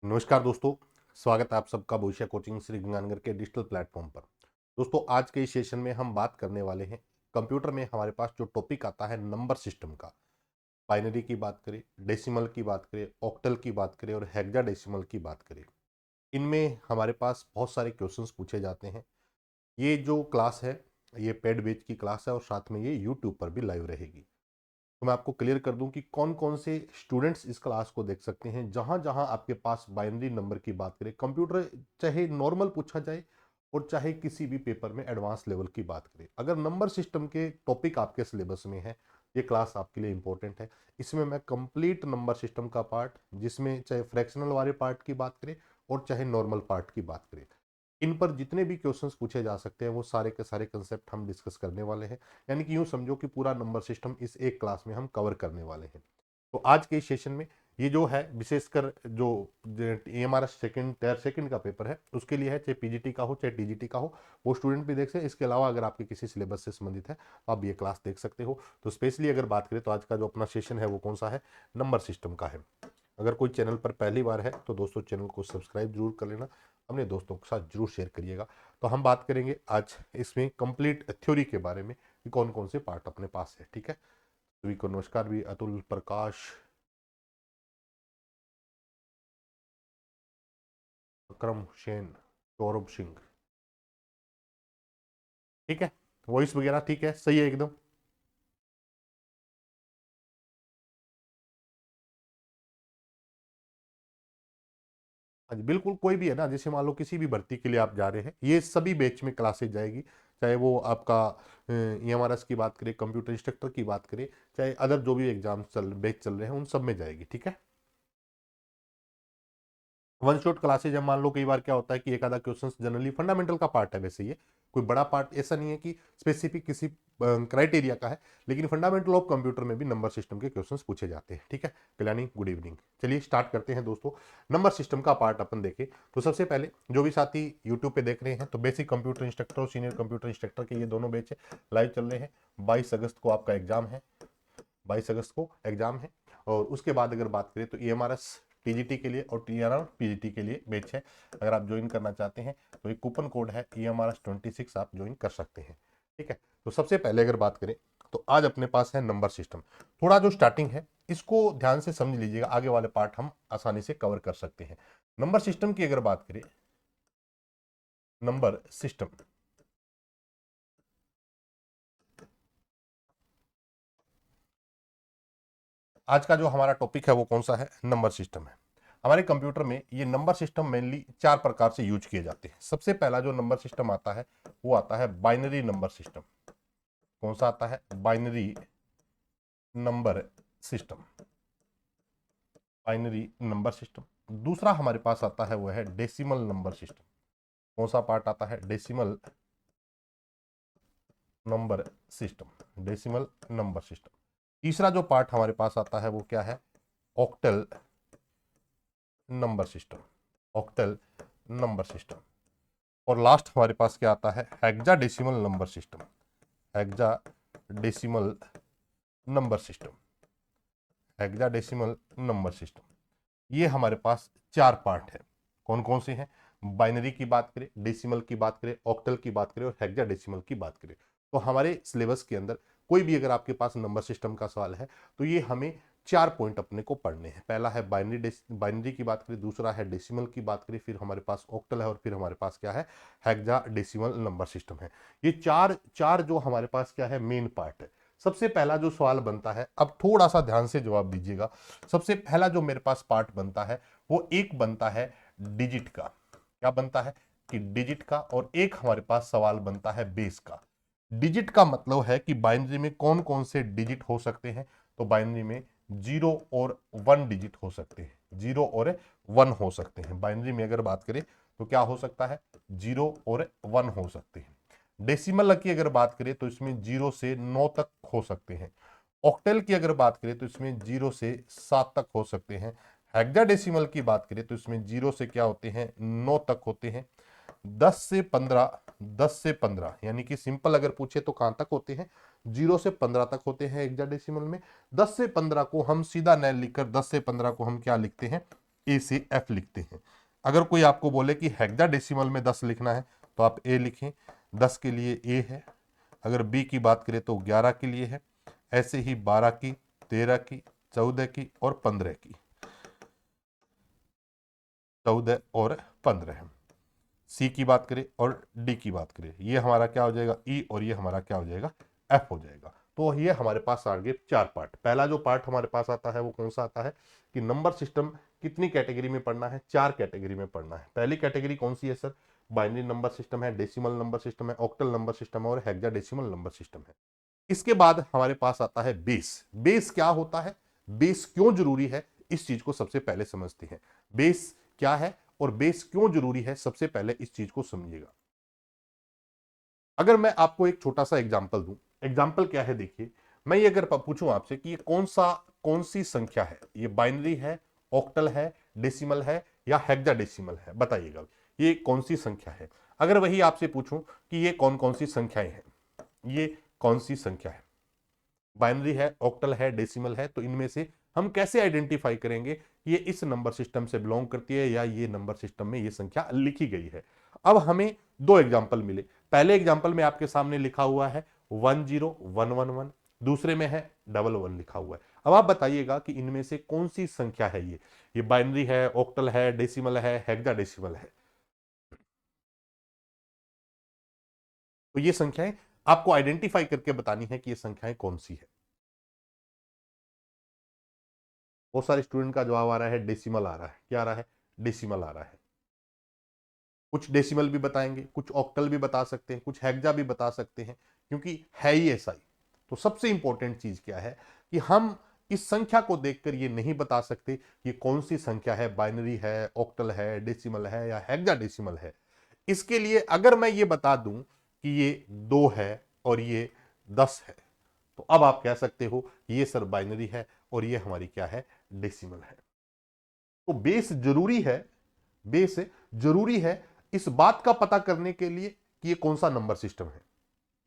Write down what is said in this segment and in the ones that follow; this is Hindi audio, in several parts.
नमस्कार दोस्तों, स्वागत है आप सबका भविष्य कोचिंग श्री गंगानगर के डिजिटल प्लेटफॉर्म पर। दोस्तों, आज के इस सेशन में हम बात करने वाले हैं कंप्यूटर में हमारे पास जो टॉपिक आता है नंबर सिस्टम का। बाइनरी की बात करें, डेसिमल की बात करें, ऑक्टल की बात करें और हेक्साडेसिमल की बात करें। इनमें हमारे पास बहुत सारे क्वेश्चंस पूछे जाते हैं। ये जो क्लास है, ये पेड बैच की क्लास है और साथ में ये यूट्यूब पर भी लाइव रहेगी। तो मैं आपको क्लियर कर दूं कि कौन कौन से स्टूडेंट्स इस क्लास को देख सकते हैं। जहां जहां आपके पास बाइनरी नंबर की बात करें, कंप्यूटर चाहे नॉर्मल पूछा जाए और चाहे किसी भी पेपर में एडवांस लेवल की बात करें, अगर नंबर सिस्टम के टॉपिक आपके सिलेबस में है, ये क्लास आपके लिए इंपॉर्टेंट है। इसमें मैं कंप्लीट नंबर सिस्टम का पार्ट, जिसमें चाहे फ्रैक्शनल वाले पार्ट की बात करें और चाहे नॉर्मल पार्ट की बात करें, इन पर जितने भी क्वेश्चंस पूछे जा सकते हैं वो सारे के सारे कंसेप्ट हम डिस्कस करने वाले हैं। यानी कि यूं समझो कि पूरा नंबर सिस्टम इस एक क्लास में हम कवर करने वाले हैं। तो आज के इस सेशन में ये जो है विशेषकर जो एएमआरएस सेकंड टायर सेकंड का पेपर है, उसके लिए है, चाहे पीजीटी का हो चाहे टीजीटी का हो, वो स्टूडेंट भी देख सकते हैं। इसके अलावा अगर आपके किसी सिलेबस से संबंधित है तो आप ये क्लास देख सकते हो। तो स्पेशली अगर बात करें तो आज का जो अपना सेशन है वो कौन सा है, नंबर सिस्टम का है। अगर कोई चैनल पर पहली बार है तो दोस्तों चैनल को सब्सक्राइब जरूर कर लेना, अपने दोस्तों के साथ जरूर शेयर करिएगा। तो हम बात करेंगे आज इसमें कंप्लीट थ्योरी के बारे में कि कौन कौन से पार्ट अपने पास है। ठीक है, सभी को नमस्कार। भी अतुल, प्रकाश, अक्रम हुसैन, सौरभ सिंह। ठीक है, वॉइस वगैरह ठीक है, सही है एकदम। हाँ जी, बिल्कुल। कोई भी है ना, जैसे मान लो किसी भी भर्ती के लिए आप जा रहे हैं, ये सभी बैच में क्लासेज जाएगी। चाहे वो आपका ईएमआरएस की बात करें, कंप्यूटर इंस्ट्रक्टर की बात करें, चाहे अदर जो भी एग्जाम बैच चल रहे हैं, उन सब में जाएगी। ठीक है, वन शॉट क्लासेज है। मान लो कई बार क्या होता है कि एक आधा क्वेश्चन जनरली फंडामेंटल का पार्ट है, वैसे ये कोई बड़ा पार्ट ऐसा नहीं है कि स्पेसिफिक किसी क्राइटेरिया का है, लेकिन फंडामेंटल ऑफ कंप्यूटर में भी नंबर सिस्टम के क्वेश्चंस पूछे जाते हैं। ठीक है, कल्याणी, गुड इवनिंग। चलिए स्टार्ट करते हैं दोस्तों। नंबर सिस्टम का पार्ट अपन देखें तो सबसे पहले जो भी साथी यूट्यूब पे देख रहे हैं, तो बेसिक कंप्यूटर इंस्ट्रक्टर और सीनियर कंप्यूटर इंस्ट्रक्टर के ये दोनों बैच लाइव चल रहे हैं। 22 अगस्त को आपका एग्जाम है, 22 अगस्त को एग्जाम है। और उसके बाद अगर बात करें तो ईएमआरएस टीजीटी के लिए और टीआरआर पीजीटी के लिए बैच है। अगर आप ज्वाइन करना चाहते हैं तो एक कूपन कोड है EMRS26, आप ज्वाइन कर सकते हैं। ठीक है, तो सबसे पहले अगर बात करें तो आज अपने पास है नंबर सिस्टम। थोड़ा जो स्टार्टिंग है इसको ध्यान से समझ लीजिएगा, आगे वाले पार्ट हम आसानी से कवर कर सकते हैं। नंबर सिस्टम की अगर बात करें, नंबर सिस्टम, आज का जो हमारा टॉपिक है वो कौन सा है, नंबर सिस्टम है। हमारे कंप्यूटर में ये नंबर सिस्टम मेनली चार प्रकार से यूज किए जाते हैं। सबसे पहला जो नंबर सिस्टम आता है वो आता है बाइनरी नंबर सिस्टम। कौन सा आता है, binary number system, binary number system. दूसरा हमारे पास आता है वो है डेसिमल नंबर सिस्टम। कौन सा पार्ट आता है, decimal number system, decimal number system. तीसरा जो पार्ट हमारे पास आता है वो क्या है, octal number system, octal number system. और लास्ट हमारे पास क्या आता है, hexadecimal number system, hexadecimal number system, hexadecimal number system. ये हमारे पास चार पार्ट है। कौन कौन से हैं, बाइनरी की बात करें, डेसिमल की बात करें, ऑक्टल की बात करें और हेक्साडेसिमल की बात करें। तो हमारे सिलेबस के अंदर कोई भी अगर आपके पास नंबर सिस्टम का सवाल है तो ये हमें चार पॉइंट अपने को पढ़ने हैं। पहला है बाइनरी की बात करें, दूसरा है डेसिमल की बात करें, फिर हमारे पास ऑक्टल है और फिर हमारे पास क्या है, हेक्साडेसिमल नंबर सिस्टम है। ये चार चार जो हमारे पास क्या है, मेन पार्ट है। सबसे पहला जो सवाल बनता है, अब थोड़ा सा ध्यान से जवाब दीजिएगा। सबसे पहला जो मेरे पास पार्ट बनता है वो एक बनता है डिजिट का। क्या बनता है कि डिजिट का, और एक हमारे पास सवाल बनता है बेस का। डिजिट का मतलब है कि बाइनरी में कौन कौन से डिजिट हो सकते हैं, तो बाइनरी में 0 और 1 डिजिट हो सकते हैं, 0 और 1 हो सकते हैं। बाइनरी में अगर बात करें तो क्या हो सकता है, 0 और 1 हो सकते हैं। डेसिमल की अगर बात करें तो इसमें 0 से 9 तक हो सकते हैं। ऑक्टल की अगर बात करें तो इसमें 0 से 7 तक हो सकते हैं। हेक्साडेसिमल की बात करें तो इसमें 0 से क्या होते हैं, 9 तक होते हैं। 10 से 15, 10 से 15 यानी कि सिंपल अगर पूछे तो कहां तक होते हैं, 0 से 15 तक होते हैं हेक्साडेसिमल में। 10 से 15 को हम सीधा न लिखकर 10 से 15 को हम क्या लिखते हैं, ए से एफ लिखते हैं। अगर कोई आपको बोले कि हेक्साडेसिमल में 10 लिखना है तो आप ए लिखें, 10 के लिए ए है। अगर बी की बात करें तो 11 के लिए है, ऐसे ही 12 की, 13 की, 14 की और 15 की, 14 और 15। सी की बात करें और डी की बात करें, ये हमारा क्या हो जाएगा ई, और ये हमारा क्या हो जाएगा एफ हो जाएगा। तो ये हमारे पास आ गए 4 पार्ट। पहला जो पार्ट हमारे पास आता है वो कौन सा आता है कि नंबर सिस्टम कितनी कैटेगरी में पढ़ना है, 4 कैटेगरी में पढ़ना है। पहली कैटेगरी कौन सी है सर, बाइनरी नंबर सिस्टम है, डेसिमल नंबर सिस्टम है, ऑक्टल नंबर सिस्टम है और हेक्साडेसिमल नंबर सिस्टम है। इसके बाद हमारे पास आता है बेस। बेस क्या होता है, बेस क्यों जरूरी है, इस चीज को सबसे पहले समझते हैं। बेस क्या है और बेस क्यों जरूरी है, सबसे पहले इस चीज को समझिएगा। अगर मैं आपको एक छोटा सा एग्जांपल दूं, एग्जांपल क्या है देखिए, मैं ये अगर पूछूं आपसे कि ये कौन सी संख्या है, ये बाइनरी है, ऑक्टल है, डेसिमल है या हेक्साडेसिमल है, बताइएगा ये कौन सी संख्या है। अगर वही आपसे पूछूं कि ये कौन कौन सी संख्याएं हैं, ये कौन सी संख्या है, बाइनरी है, ऑक्टल है, डेसिमल है, तो इनमें से हम कैसे आइडेंटिफाई करेंगे कि ये इस नंबर सिस्टम से बिलोंग करती है या ये नंबर सिस्टम में ये संख्या लिखी गई है। अब हमें 2 एग्जाम्पल मिले। पहले एग्जाम्पल में आपके सामने लिखा हुआ है 10111, दूसरे में है 11 लिखा हुआ है। अब आप बताइएगा कि इनमें से कौन सी संख्या है, ये बाइनरी है, ऑक्टल है, डेसिमल है, हेक्साडेसिमल है। तो ये संख्याएं आपको आइडेंटिफाई करके बतानी है कि ये संख्याएं कौन सी है। बहुत सारे स्टूडेंट का जवाब आ रहा है डेसिमल आ रहा है, क्या आ रहा है, डेसिमल आ रहा है। कुछ डेसिमल भी बताएंगे, कुछ ऑक्टल भी बता सकते हैं, कुछ हेक्सा भी बता सकते हैं, क्योंकि है ही ऐसा ही। तो सबसे इंपॉर्टेंट चीज क्या है कि हम इस संख्या को देखकर ये नहीं बता सकते कि कौन सी संख्या है, बाइनरी है, ऑक्टल है, डेसिमल है या हेक्साडेसिमल है। इसके लिए अगर मैं ये बता दूं कि ये 2 है और ये 10 है, तो अब आप कह सकते हो कि ये सर बाइनरी है और ये हमारी क्या है, डेसिमल है। तो बेस जरूरी है, बेस जरूरी है इस बात का पता करने के लिए कि ये कौन सा नंबर सिस्टम है।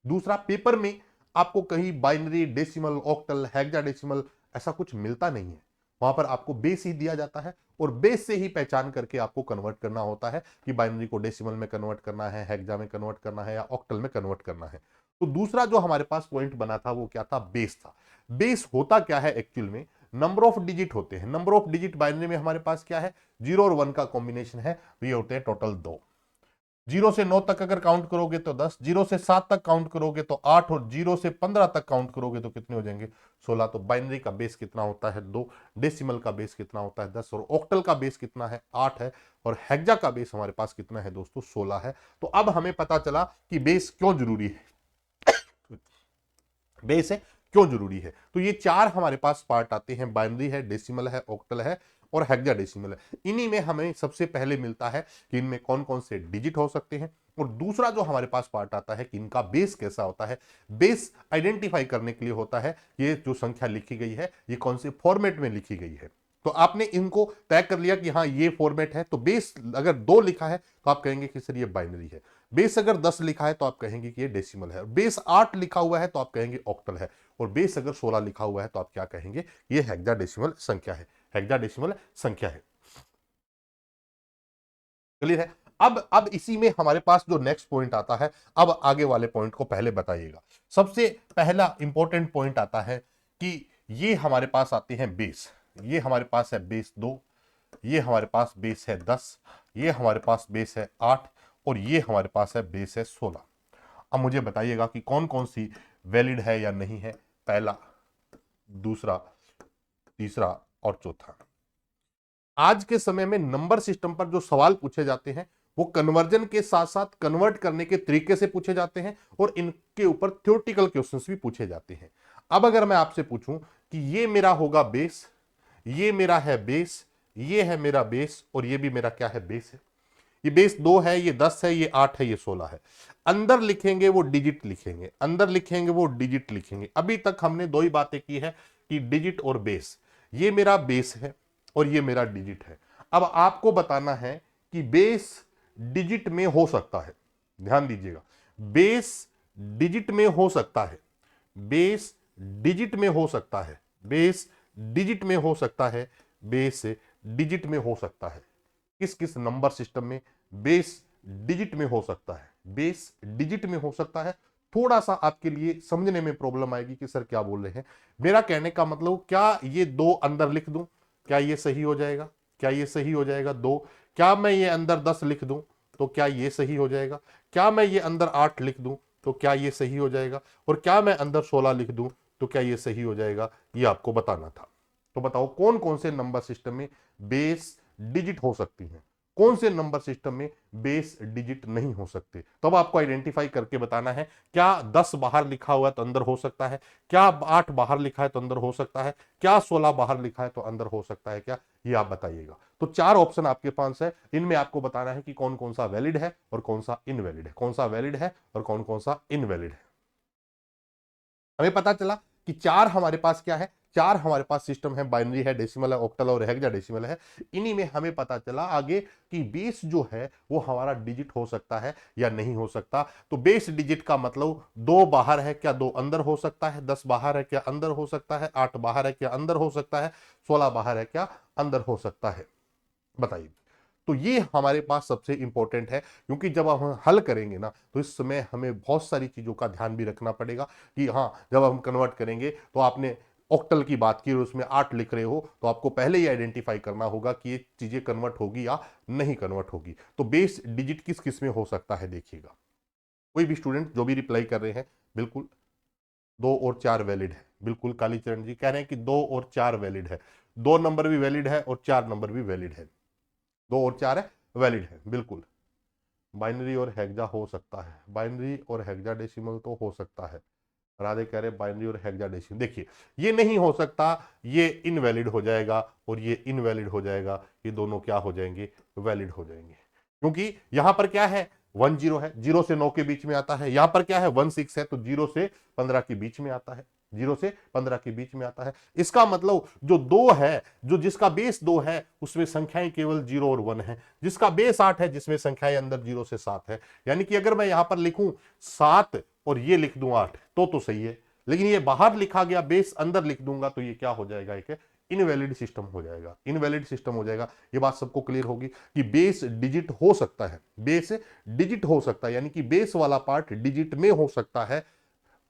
दूसरा, पेपर में आपको कहीं बाइनरी, डेसिमल, ऑक्टल, हेक्साडेसिमल ऐसा कुछ मिलता नहीं है। वहां पर आपको बेस ही दिया जाता है और बेस से ही पहचान करके आपको कन्वर्ट करना होता है कि बाइनरी को डेसिमल में कन्वर्ट करना है, हेक्सा में कन्वर्ट करना है या ऑक्टल में कन्वर्ट करना है। तो दूसरा जो हमारे पास पॉइंट बना था वो क्या था, बेस था। बेस होता क्या है एक्चुअल में, नंबर ऑफ डिजिट होते हैं। नंबर ऑफ डिजिट बाइनरी में हमारे पास क्या है, 0 और 1 का कॉम्बिनेशन है, तो ये होते हैं टोटल 2। 0 से 9 तक अगर काउंट करोगे तो 10, 0 से 7 तक काउंट करोगे तो 8 और 0 से 15 तक काउंट करोगे तो कितने हो जाएंगे, 16। तो बाइनरी का बेस कितना होता है, 2। डेसिमल का बेस कितना होता है, 10। और ऑक्टल का बेस कितना है, 8 है। और हेक्सा का बेस हमारे पास कितना है दोस्तों, 16 है। तो अब हमें पता चला कि बेस क्यों जरूरी है, बेस है क्यों जरूरी है। तो ये 4 हमारे पास पार्ट आते हैं, बाइनरी है, डेसिमल है, ऑक्टल है और हेक्साडेसिमल है। इन्हीं में हमें सबसे पहले मिलता है कि इनमें कौन कौन से डिजिट हो सकते हैं, और दूसरा जो हमारे पास पार्ट आता है कि इनका बेस कैसा होता है। बेस आइडेंटिफाई करने के लिए होता है ये जो संख्या लिखी गई है ये कौन से फॉर्मेट में लिखी गई है। तो आपने इनको तय कर लिया कि हाँ ये फॉर्मेट है, तो बेस अगर 2 लिखा है तो आप कहेंगे कि सर ये बाइनरी है। बेस अगर 10 लिखा है तो आप कहेंगे कि ये डेसिमल है। बेस 8 लिखा हुआ है तो आप कहेंगे ऑक्टल है। और बेस अगर 16 लिखा हुआ है तो आप क्या कहेंगे, ये हेक्साडेसिमल संख्या है, हेक्साडेसिमल संख्या है। क्लियर है। अब इसी में हमारे पास जो नेक्स्ट पॉइंट आता है, अब आगे वाले पॉइंट को पहले बताइएगा। सबसे पहला इंपॉर्टेंट पॉइंट आता है कि ये हमारे पास आते हैं बेस। ये हमारे पास है बेस 2, ये हमारे पास बेस है 10, ये हमारे पास बेस है 8 और ये हमारे पास है बेस है 16। अब मुझे बताइएगा कि कौन कौन सी वैलिड है या नहीं है, पहला, दूसरा, तीसरा और चौथा। आज के समय में नंबर सिस्टम पर जो सवाल पूछे जाते हैं वो कन्वर्जन के साथ साथ कन्वर्ट करने के तरीके से पूछे जाते हैं और इनके ऊपर थ्योरेटिकल क्वेश्चंस भी पूछे जाते हैं। अब अगर मैं आपसे पूछूं कि ये मेरा होगा बेस, ये मेरा है बेस, ये है मेरा बेस और ये भी मेरा क्या है, बेस है। ये बेस 2 है, ये 10 है, ये 8 है, ये 16 है। अंदर लिखेंगे वो डिजिट लिखेंगे, अंदर लिखेंगे वो डिजिट लिखेंगे। अभी तक हमने 2 ही बातें की है कि डिजिट और बेस। ये मेरा बेस है और ये मेरा डिजिट है। अब आपको बताना है कि बेस डिजिट में हो सकता है, ध्यान दीजिएगा, बेस डिजिट में हो सकता है, बेस डिजिट में हो सकता है, बेस डिजिट में हो सकता है, बेस डिजिट में हो सकता है? किस किस नंबर सिस्टम में बेस डिजिट में हो सकता है? बेस डिजिट में हो सकता है। थोड़ा सा आपके लिए समझने में प्रॉब्लम आएगी कि सर क्या बोल रहे हैं। मेरा कहने का मतलब, क्या ये 2 अंदर लिख दूं, क्या ये सही हो जाएगा? क्या ये सही हो जाएगा 2? क्या मैं ये अंदर 10 लिख दूं तो क्या ये सही हो जाएगा? क्या मैं ये अंदर 8 लिख दूं तो क्या ये सही हो जाएगा? और क्या मैं अंदर 16 लिख दूं तो क्या ये सही हो जाएगा? ये आपको बताना था। तो बताओ कौन कौन से नंबर सिस्टम में बेस डिजिट हो सकती हैं, कौन से नंबर सिस्टम में बेस डिजिट नहीं हो सकते। तो अब आपको आइडेंटिफाई करके बताना है, क्या 10 बाहर लिखा हुआ है तो अंदर हो सकता है? क्या 8 बाहर लिखा है तो अंदर हो सकता है? क्या 16 बाहर लिखा है तो अंदर हो सकता है? क्या ये आप बताइएगा। तो 4 ऑप्शन आपके पास है, इनमें आपको बताना है कि कौन कौन सा वैलिड है और कौन सा इनवैलिड है, कौन सा वैलिड है और कौन कौन सा इनवैलिड है। हमें पता चला कि 4 हमारे पास क्या है, 4 हमारे पास सिस्टम है, बाइनरी है, डेसिमल है, ऑक्टल और हेक्साडेसिमल है। इन्हीं में हमें पता चला आगे कि बेस जो है वो हमारा डिजिट हो सकता है या नहीं हो सकता। तो बेस डिजिट का मतलब 2 बाहर है क्या 2 अंदर हो सकता है, 10 बाहर है क्या अंदर हो सकता है, 8 बाहर है क्या अंदर हो सकता है, 16 बाहर है क्या अंदर हो सकता है। बताइए। तो ये हमारे पास सबसे इंपॉर्टेंट है, क्योंकि जब हम हल करेंगे ना तो इस समय हमें बहुत सारी चीजों का ध्यान भी रखना पड़ेगा कि हाँ, जब हम कन्वर्ट करेंगे तो आपने ऑक्टल की बात की और उसमें 8 लिख रहे हो तो आपको पहले ही आइडेंटिफाई करना होगा कि ये चीजें कन्वर्ट होगी या नहीं कन्वर्ट होगी। तो बेस डिजिट किस किस में हो सकता है देखिएगा। कोई भी स्टूडेंट जो भी रिप्लाई कर रहे हैं, बिल्कुल 2 और 4 वैलिड है। बिल्कुल कालीचरण जी कह रहे हैं कि 2 और 4 वैलिड है, 2 नंबर भी वैलिड है और 4 नंबर भी वैलिड है, 2 और 4 है वैलिड है। बिल्कुल बाइनरी और हेक्सा हो सकता है, बाइनरी और हेक्साडेसिमल तो हो सकता है। राधे कह रहे बाइनरी और हेक्साडेसिमल, देखिए ये नहीं हो सकता, ये इनवैलिड हो जाएगा और ये इनवैलिड हो जाएगा, ये दोनों क्या हो जाएंगे, वैलिड हो जाएंगे। क्योंकि यहां पर क्या है 1 0 है, 0 से 9 के बीच में आता है। यहां पर क्या है 1 6 है, तो 0 से 15 के बीच में आता है, 0 से 15 के बीच में आता है। इसका मतलब जो 2 है, जो जिसका बेस 2 है उसमें संख्याएं केवल 0 और 1 है, जिसका बेस 8 है जिसमें संख्याएं अंदर 0 से 7 है। यानी कि अगर मैं यहां पर लिखूं 7 और ये लिख दूं 8 तो सही है, लेकिन ये बाहर लिखा गया बेस अंदर लिख दूंगा तो ये क्या हो जाएगा, एक इनवैलिड सिस्टम हो जाएगा, इनवैलिड सिस्टम हो जाएगा। ये बात सबको क्लियर होगी कि बेस डिजिट हो सकता है, बेस डिजिट हो सकता है, यानी कि बेस वाला पार्ट डिजिट में हो सकता है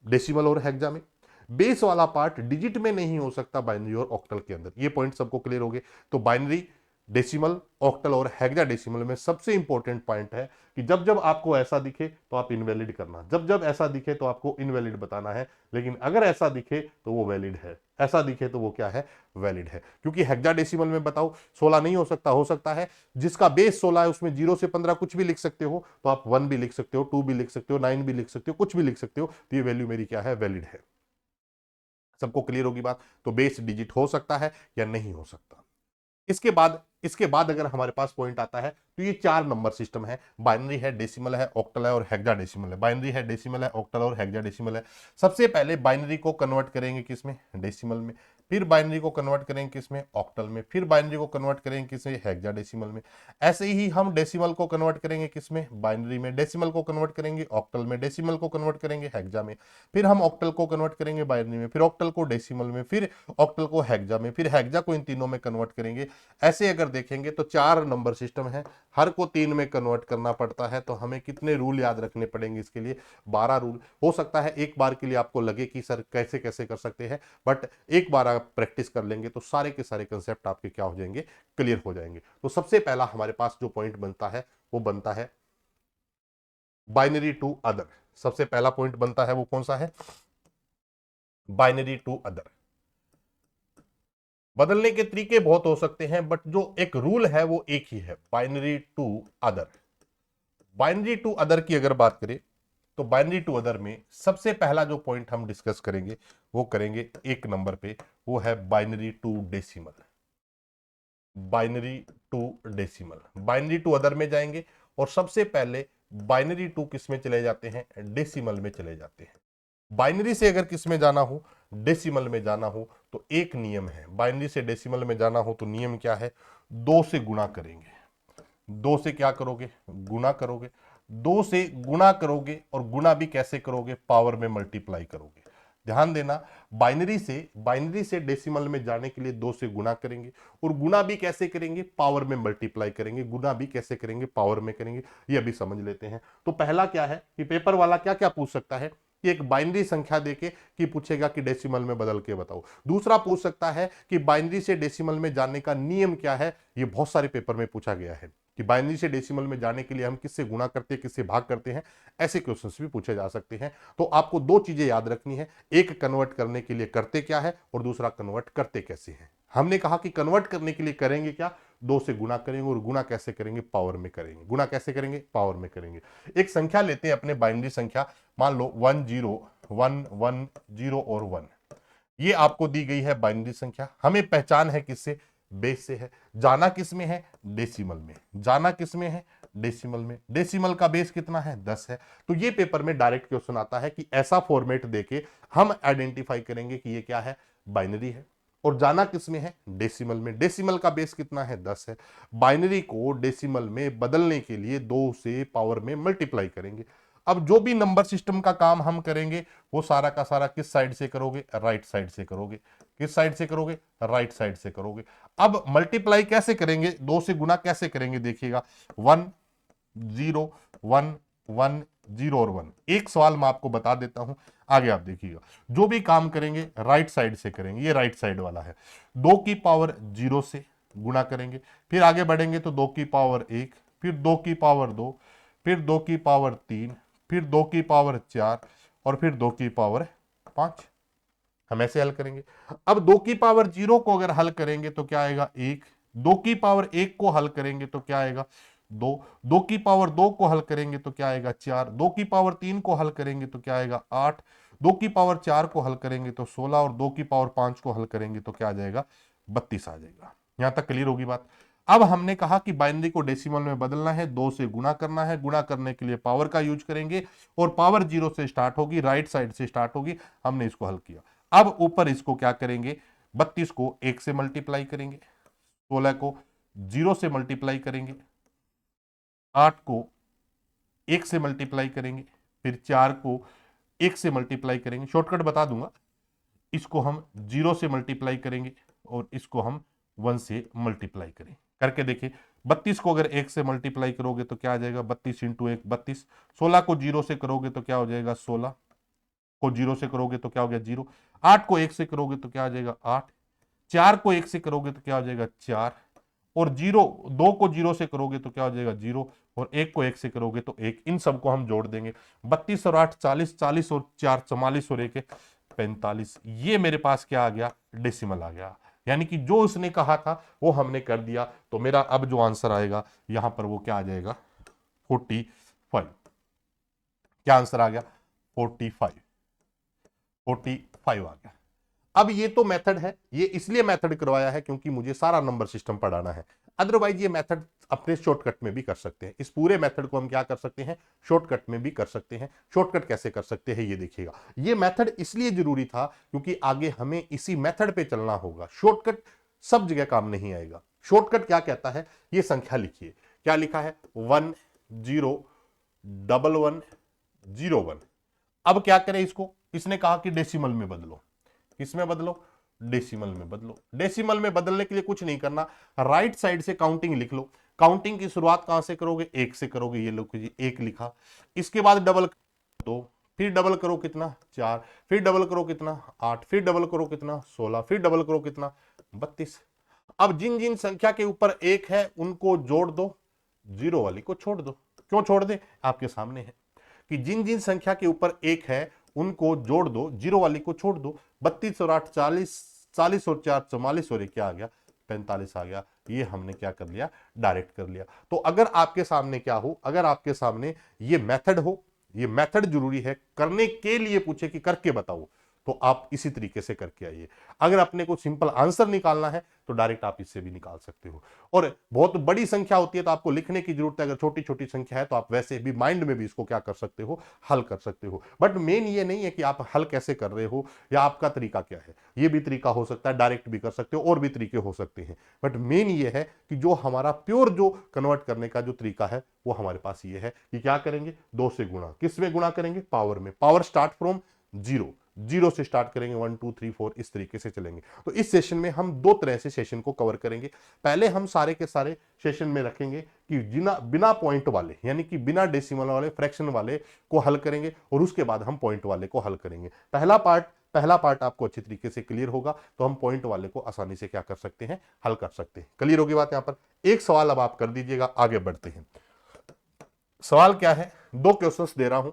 डेसिमल और हेक्सा में, बेस वाला पार्ट डिजिट में नहीं हो सकता बाइनरी और ऑक्टल के अंदर। ये पॉइंट सबको क्लियर हो गए। तो बाइनरी, डेसिमल, ऑक्टल और हेक्साडेसिमल में सबसे इंपॉर्टेंट पॉइंट है कि जब जब आपको ऐसा दिखे तो आप इनवैलिड करना, जब जब ऐसा दिखे तो आपको इनवैलिड बताना है। लेकिन अगर ऐसा दिखे तो वो वैलिड है, ऐसा दिखे तो वो क्या है, वैलिड है। क्योंकि हेक्साडेसिमल में बताओ 16 नहीं हो सकता, हो सकता है जिसका बेस 16 है उसमें 0 से 15 कुछ भी लिख सकते हो, तो आप 1 भी लिख सकते हो, 2 भी लिख सकते हो, 9 भी लिख सकते हो, कुछ भी लिख सकते हो, तो ये वैल्यू मेरी क्या है, वैलिड है। सबको क्लियर होगी बात। तो बेस डिजिट हो सकता है या नहीं हो सकता। इसके बाद अगर हमारे पास पॉइंट आता है तो ये 4 नंबर सिस्टम है, बाइनरी है, डेसिमल है, ऑक्टल है और हेक्साडेसिमल है। बाइनरी है, डेसिमल है, ऑक्टल और हेक्साडेसिमल है। सबसे पहले बाइनरी को कन्वर्ट करेंगे किसमें, डेसिमल में, फिर बाइनरी को कन्वर्ट करेंगे किसमें, ऑक्टल में, फिर बाइनरी को कन्वर्ट करेंगे किसमें, हेक्साडेसिमल में। ऐसे ही हम डेसिमल को कन्वर्ट करेंगे किसमें, बाइनरी में, डेसिमल को कन्वर्ट करेंगे ऑक्टल में, डेसिमल को कन्वर्ट करेंगे हेक्सा में, फिर हम ऑक्टल को कन्वर्ट करेंगे बाइनरी में, फिर ऑक्टल को डेसिमल में, फिर ऑक्टल को हेक्सा में, फिर हेक्सा को इन तीनों में कन्वर्ट करेंगे। ऐसे अगर देखेंगे तो 4 नंबर सिस्टम है, हर को 3 में कन्वर्ट करना पड़ता है। तो हमें कितने रूल याद रखने पड़ेंगे इसके लिए, 12 रूल। हो सकता है एक बार के लिए आपको लगे कि सर कैसे कैसे कर सकते हैं, बट एक बार आप प्रैक्टिस कर लेंगे तो सारे के सारे कंसेप्ट आपके क्या हो जाएंगे, क्लियर हो जाएंगे। तो सबसे पहला हमारे पास जो पॉइंट बनता है वो बनता है बाइनरी टू अदर। सबसे पहला पॉइंट बनता है वो कौन सा है, बाइनरी टू अदर। बदलने के तरीके बहुत हो सकते हैं बट जो एक रूल है वो एक ही है, binary to other. Binary to other की अगर बात करें तो बाइनरी टू अदर में सबसे पहला जो पॉइंट हम डिस्कस करेंगे वो करेंगे 1 नंबर पे, वो है binary to decimal. Binary to decimal, binary to other में जाएंगे और सबसे पहले बाइनरी टू किस में चले जाते हैं, डेसिमल में चले जाते हैं। बाइनरी से अगर किस में जाना हो, डेसिमल में जाना हो, तो एक नियम है, बाइनरी से डेसिमल में जाना हो तो नियम क्या है, 2 से गुणा करेंगे। 2 से क्या करोगे, गुणा करोगे। 2 से गुणा करोगे और गुणा भी कैसे करोगे, पावर में मल्टीप्लाई करोगे। ध्यान देना, बाइनरी से डेसिमल में जाने के लिए 2 से गुना करेंगे, और गुना भी कैसे करेंगे, पावर में मल्टीप्लाई करेंगे, गुना भी कैसे करेंगे, पावर में करेंगे। ये अभी समझ लेते हैं। तो पहला क्या है कि पेपर वाला क्या क्या पूछ सकता है कि एक बाइनरी संख्या देके कि पूछेगा कि डेसिमल में बदल के बताओ। दूसरा पूछ सकता है कि बाइनरी से डेसिमल में जाने का नियम क्या है। ये बहुत सारे पेपर में पूछा गया है कि बाइनरी से डेसिमल में जाने के लिए हम किससे गुणा करते हैं, किससे भाग करते हैं। ऐसे क्वेश्चंस भी पूछे जा सकते हैं। तो आपको 2 चीजें याद रखनी है, एक कन्वर्ट करने के लिए करते क्या है और दूसरा कन्वर्ट करते कैसे हैं। हमने कहा कि कन्वर्ट करने के लिए करेंगे क्या, 2 से गुना करेंगे, और गुना कैसे करेंगे, पावर में करेंगे। गुना कैसे करेंगे, पावर में करेंगे। एक संख्या लेते हैं अपने बाइनरी संख्या, मान लो 1 0 1 1 0 और 1। ये आपको दी गई है बाइनरी संख्या। हमें पहचान है किससे, बेस से है। जाना किस में है, डेसिमल में। जाना किस में है, डेसिमल में। डेसिमल का बेस कितना है, 10 है। तो ये पेपर में डायरेक्ट क्वेश्चन आता है कि ऐसा फॉर्मेट देके हम आइडेंटिफाई करेंगे कि ये क्या है, बाइनरी है। और जाना किस में है, डेसिमल में। डेसिमल का बेस कितना है, 10 है। बाइनरी को डेसिमल में बदलने के लिए 2 से पावर में मल्टीप्लाई करेंगे। अब जो भी नंबर सिस्टम का काम हम करेंगे वो सारा का सारा किस साइड से करोगे, राइट साइड से करोगे। किस साइड से करोगे, राइट साइड से करोगे। अब मल्टीप्लाई कैसे करेंगे, 2 से गुना कैसे करेंगे, देखिएगा 1 0 1 1 0 और 1। एक सवाल मैं आपको बता देता हूं, आगे आप देखिएगा। जो भी काम करेंगे राइट साइड से करेंगे। ये राइट साइड वाला है। 2 की पावर 0 से गुणा करेंगे, फिर आगे बढ़ेंगे तो 2 की पावर 1, फिर 2 की पावर 2, फिर 2 की पावर 3, फिर 2 की पावर 4, और फिर 2 की पावर 5। हम ऐसे हल करेंगे। अब 2 की पावर 0 को अगर हल करेंगे तो क्या आएगा, 1। 2 की पावर 1 को हल करेंगे तो क्या आएगा, 2। 2 की पावर 2 को हल करेंगे तो क्या आएगा, 4। 2 की पावर 3 को हल करेंगे तो क्या आएगा, 8। 2 की पावर 4 को हल करेंगे तो 16, और 2 की पावर 5 को हल करेंगे तो क्या आ जाएगा, 32 आ जाएगा। यहां तक क्लियर होगी बात। अब हमने कहा कि बाइनरी को डेसिमल में बदलना है, 2 से गुना करना है। गुणा करने के लिए पावर का यूज करेंगे, और पावर 0 से स्टार्ट होगी, राइट साइड से स्टार्ट होगी। हमने इसको हल किया। अब ऊपर इसको क्या करेंगे, 32 को 1 से मल्टीप्लाई करेंगे, 16 को 0 से मल्टीप्लाई करेंगे, 8 को 1 से मल्टीप्लाई करेंगे, फिर 4 को 1 से मल्टीप्लाई करेंगे। शॉर्टकट बता दूंगा, इसको हम 0 से मल्टीप्लाई करेंगे और इसको हम 1 से मल्टीप्लाई करें। करके देखिए, 32 को अगर 1 से मल्टीप्लाई करोगे तो क्या आ जाएगा, 32 इंटू 1 32। 16 को 0 से करोगे तो क्या हो जाएगा, 16 को 0 से करोगे तो क्या हो गया, 0। 8 को 1 से करोगे तो क्या आ जाएगा, 8। 4 को 1 से करोगे तो क्या हो जाएगा, 4। और 2 को 0 से करोगे तो क्या हो जाएगा, 0। और 1 को 1 से करोगे तो 1। इन सबको हम जोड़ देंगे। 32 और 8 40, 40 और 4 44 और 1 45। ये मेरे पास क्या आ गया, डेसिमल आ गया। यानी कि जो उसने कहा था वो हमने कर दिया। तो मेरा अब जो आंसर आएगा यहां पर वो क्या आ जाएगा, 45। क्या आंसर आ गया, 45। 45 आ गया। अब ये तो मेथड है, ये इसलिए मेथड करवाया है क्योंकि मुझे सारा नंबर सिस्टम पढ़ाना है। अदरवाइज ये मेथड अपने शॉर्टकट में भी कर सकते हैं। इस पूरे मेथड को हम क्या कर सकते हैं, शॉर्टकट में भी कर सकते हैं। शॉर्टकट कैसे कर सकते हैं ये देखिएगा। ये मेथड इसलिए जरूरी था क्योंकि आगे हमें इसी मेथड पे चलना होगा। शॉर्टकट सब जगह काम नहीं आएगा। शॉर्टकट क्या कहता है, ये संख्या लिखिए। क्या लिखा है, 1 0 1 1 0 1। अब क्या करें इसको, इसने कहा कि डेसिमल में बदलो। किसमें बदलो, डेसिमल में बदलो। डेसिमल में बदलने के लिए कुछ नहीं करना, राइट साइड से काउंटिंग लिख लो। काउंटिंग की शुरुआत कहां से करोगे, 1 से करोगे। ये लो जी 1 लिखा। इसके बाद डबल 2, फिर डबल करो कितना, 4, फिर डबल करो कितना, 8, फिर डबल करो कितना, 16, फिर डबल करो कितना, 32। अब जिन जिन संख्या के ऊपर 1 है उनको जोड़ दो, 0 वाली को छोड़ दो। क्यों छोड़ दे, आपके सामने है कि जिन जिन संख्या के ऊपर 1 है उनको जोड़ दो, 0 वाली को छोड़ दो। 32 और 8 40, 40 और 4 44 और ये क्या आ गया, 45 आ गया। ये हमने क्या कर लिया, डायरेक्ट कर लिया। तो अगर आपके सामने क्या हो, अगर आपके सामने ये मेथड हो, ये मेथड जरूरी है, करने के लिए पूछे कि करके बताओ, तो आप इसी तरीके से करके आइए। अगर अपने को सिंपल आंसर निकालना है तो डायरेक्ट आप इससे भी निकाल सकते हो। और बहुत बड़ी संख्या होती है तो आपको लिखने की जरूरत है। अगर छोटी छोटी संख्या है तो आप वैसे भी माइंड में भी इसको क्या कर सकते हो, हल कर सकते हो। बट मेन ये नहीं है कि आप हल कैसे कर रहे हो या आपका तरीका क्या है। ये भी तरीका हो सकता है, डायरेक्ट भी कर सकते हो, और भी तरीके हो सकते हैं। बट मेन ये है कि जो हमारा प्योर जो कन्वर्ट करने का जो तरीका है वो हमारे पास ये है कि क्या करेंगे, 2 से गुणा। किस में गुणा करेंगे, पावर में। Power start from 0। जीरो से स्टार्ट करेंगे, 1 2 3 4 इस तरीके से चलेंगे। तो इस सेशन में हम दो तरह से सेशन को कवर करेंगे। पहले हम सारे के सारे सेशन में रखेंगे कि बिना बिना पॉइंट वाले, यानी कि बिना डेसिमल वाले, फ्रैक्शन वाले को हल करेंगे, और उसके बाद हम पॉइंट वाले को हल करेंगे। पहला पार्ट आपको अच्छी तरीके से क्लियर होगा तो हम पॉइंट वाले को आसानी से क्या कर सकते हैं, हल कर सकते हैं। क्लियर होगी बात। यहां पर एक सवाल अब आप कर दीजिएगा, आगे बढ़ते हैं। सवाल क्या है, दो क्वेश्चंस दे रहा हूं,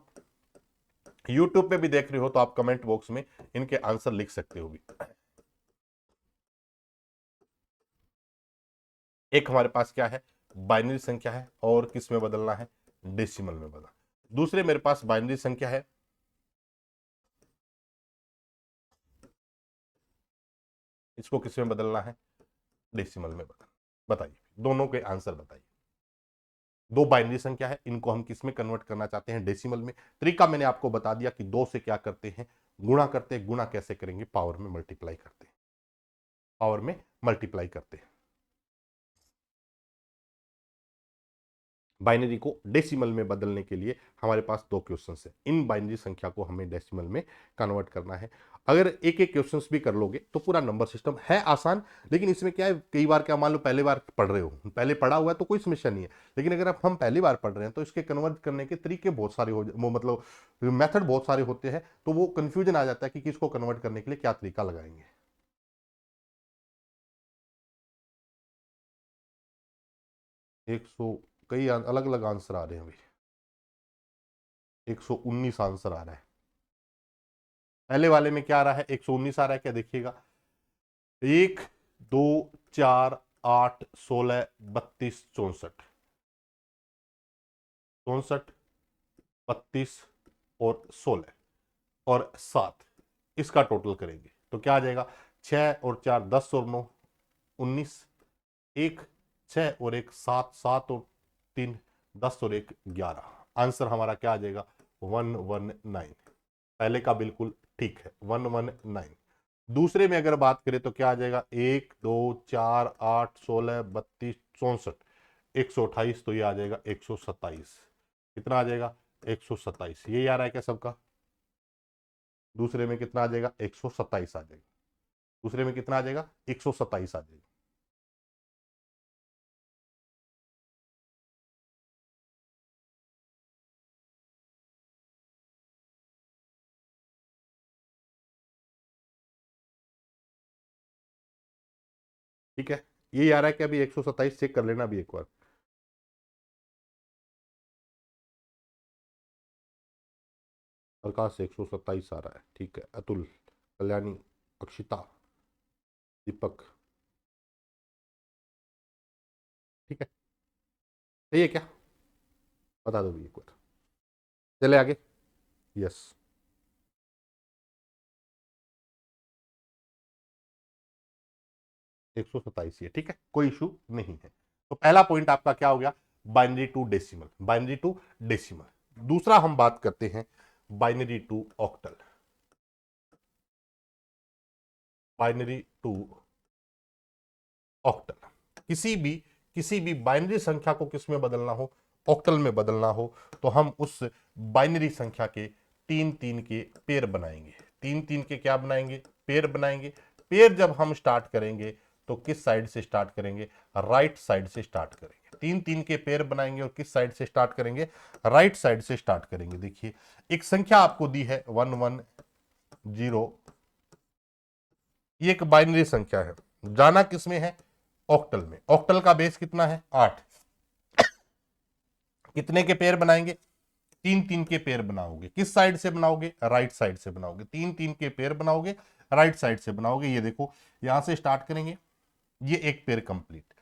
यूट्यूब पे भी देख रहे हो तो आप कमेंट बॉक्स में इनके आंसर लिख सकते हो भी। एक हमारे पास क्या है, बाइनरी संख्या है, और किस में बदलना है, डेसिमल में बदलना। दूसरे मेरे पास बाइनरी संख्या है, इसको किस में बदलना है, डेसिमल में बदलना। बताइए, दोनों के आंसर बताइए। दो बाइनरी संख्या है, इनको हम किस में कन्वर्ट करना चाहते हैं, डेसिमल में। तरीका मैंने आपको बता दिया कि दो से क्या करते हैं, गुणा करते हैं। गुणा कैसे करेंगे, पावर में मल्टीप्लाई करते हैं, पावर में मल्टीप्लाई करते हैं। बाइनरी को डेसिमल में बदलने के लिए हमारे पास दो क्वेश्चंस हैं। इन बाइनरी संख्या को हमें डेसिमल में कन्वर्ट करना है। अगर एक एक क्वेश्चंस भी कर लोगे तो पूरा नंबर सिस्टम है आसान, लेकिन इसमें क्या है, कई बार क्या, मान लो पहली बार पढ़ रहे हो, पहले पढ़ा हुआ है तो कोई समस्या नहीं है, लेकिन अगर आप हम पहली बार पढ़ रहे हैं तो इसके कन्वर्ट करने के तरीके बहुत सारे वो मतलब मेथड बहुत सारे होते हैं, तो वो कंफ्यूजन आ जाता है कि किसको कन्वर्ट करने के लिए क्या तरीका लगाएंगे। 100 कई अलग अलग आंसर आ रहे हैं भाई, 119 आंसर आ रहा है। पहले वाले में क्या आ रहा है, 119 आ रहा है क्या, देखिएगा। 1 2 4 8 16 32 64, 64 32 और 16 और 7, इसका टोटल करेंगे तो क्या आ जाएगा, 6 और 4 10 और 9 19, 1 6 और 1 7, 7 और 3 10 और 1 11। आंसर हमारा क्या आ जाएगा, 119। पहले का बिल्कुल ठीक है, 119। दूसरे में अगर बात करें तो क्या आ जाएगा, 1 2 4 8 16 32 64, 128, तो ये आ जाएगा 127। कितना आ जाएगा, 127। ये आ रहा है क्या सबका, दूसरे में कितना आ जाएगा, 127 आ जाएगा। दूसरे में कितना आ जाएगा, 127 आ जाएगा। ठीक है, ये आ रहा है कि अभी 127 चेक कर लेना अभी एक बार। प्रकाश 127 आ रहा है, ठीक है। अतुल, कल्याणी, अक्षिता, दीपक, ठीक है। सही है क्या, बता दो भी एक बार। चले आगे। यस, 127 है, ठीक है, कोई इशू नहीं है। तो पहला पॉइंट आपका क्या हो गया, binary to decimal, binary to decimal. दूसरा हम बात करते हैं binary to octal, binary to octal. किसी भी बाइनरी संख्या को किस में बदलना हो, ऑक्टल में बदलना हो, तो हम उस बाइनरी संख्या के तीन तीन के पेयर बनाएंगे। तीन तीन के क्या बनाएंगे, पेयर बनाएंगे। पेयर जब हम स्टार्ट करेंगे तो किस साइड से स्टार्ट करेंगे, राइट साइड से स्टार्ट करेंगे। तीन तीन के पेयर बनाएंगे और किस साइड से स्टार्ट करेंगे, राइट साइड से स्टार्ट करेंगे। देखिए, एक संख्या आपको दी है 110, ये एक बाइनरी संख्या है, जाना किसमें है, ऑक्टल में। ऑक्टल का बेस कितना है, 8। कितने के पेयर बनाएंगे, तीन तीन के पेयर बनाओगे। किस साइड से बनाओगे, राइट साइड से बनाओगे। तीन तीन के पेयर बनाओगे, राइट साइड से बनाओगे। ये देखो, यहां से स्टार्ट करेंगे, ये एक पेयर कंप्लीट।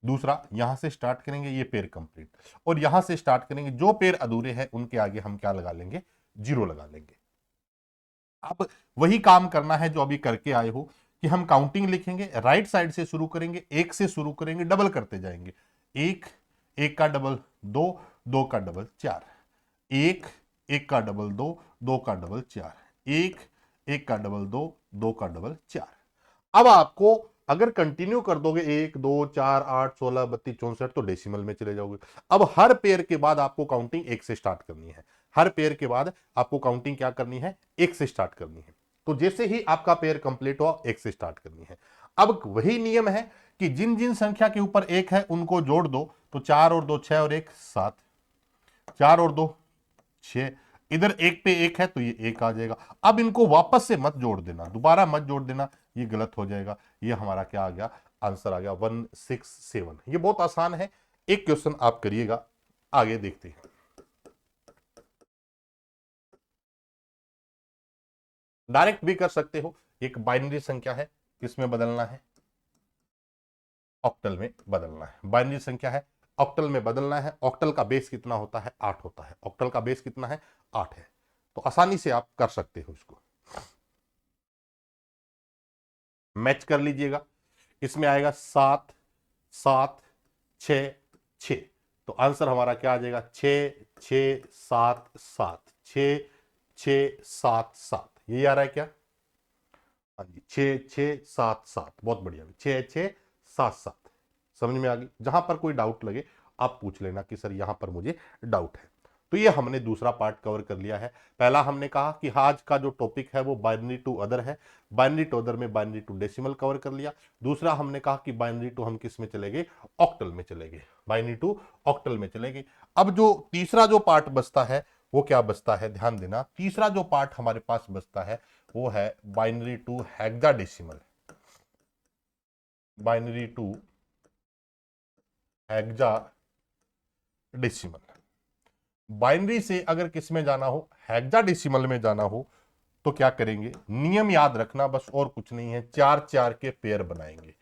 दूसरा यहां से स्टार्ट करेंगे, ये पेयर कंप्लीट। और यहां से स्टार्ट करेंगे, जो पेयर अधूरे हैं उनके आगे हम क्या लगा लेंगे, जीरो लगा लेंगे। अब वही काम करना है जो अभी करके आए हो, कि हम काउंटिंग लिखेंगे, राइट साइड से शुरू करेंगे, एक से शुरू करेंगे, डबल करते जाएंगे। एक, एक का डबल दो, दो का डबल चार, एक, एक का डबल दो, दो का डबल चार, एक, एक का डबल दो, दो का डबल चार। अब आपको अगर कंटिन्यू कर दोगे 1 2 4 8 16 32 64, तो डेसिमल में चले जाओगे। अब हर पेयर के बाद आपको काउंटिंग एक से स्टार्ट करनी है। हर पेयर के बाद आपको काउंटिंग क्या करनी है, एक से स्टार्ट करनी है। तो जैसे ही आपका पेयर कंप्लीट हुआ 1 से स्टार्ट करनी है। अब वही नियम है कि जिन जिन संख्या के ऊपर 1 है उनको जोड़ दो, तो 4 और 2 6 और 1 7, 4 और 2 6, इधर 1 पे 1 है तो ये 1 आ जाएगा। अब इनको वापस से मत जोड़ देना, दोबारा मत जोड़ देना, ये गलत हो जाएगा। ये हमारा क्या आ गया, आंसर आ गया 167। ये बहुत आसान है, एक क्वेश्चन आप करिएगा, आगे देखते हैं। डायरेक्ट भी कर सकते हो, एक बाइनरी संख्या है, किसमें बदलना है, ऑक्टल में बदलना है। बाइनरी संख्या है, ऑक्टल में बदलना है। ऑक्टल का बेस कितना होता है, 8 होता है। ऑक्टल का बेस कितना है, 8 है। तो आसानी से आप कर सकते हो, इसको मैच कर लीजिएगा। इसमें आएगा 7 7 6 6, तो आंसर हमारा क्या आ जाएगा, 6 6 7 7, 6 6 7 7। ये आ रहा है क्या, हाँ जी, 6 6 7 7, बहुत बढ़िया, 6 6 7 7। समझ में आ गई। जहां पर कोई डाउट लगे आप पूछ लेना कि सर यहां पर मुझे डाउट है। तो ये हमने दूसरा पार्ट कवर कर लिया है। पहला हमने कहा कि आज का जो टॉपिक है वो बाइनरी टू अदर है। बाइनरी टू अदर में बाइनरी टू डेसिमल कवर कर लिया। दूसरा हमने कहा कि बाइनरी टू हम किस में चले गए, ऑक्टल में चले गए। बाइनरी टू ऑक्टल में चले गए। अब जो तीसरा जो पार्ट बचता है वो क्या बचता है, ध्यान देना। तीसरा जो पार्ट हमारे पास बचता है वो है binary to hexadecimal. Binary to hexadecimal. Binary से अगर किस में जाना हो, हेक्साडेसिमल में जाना हो, तो क्या करेंगे, नियम याद रखना बस, और कुछ नहीं है। 4 4 के पेयर बनाएंगे,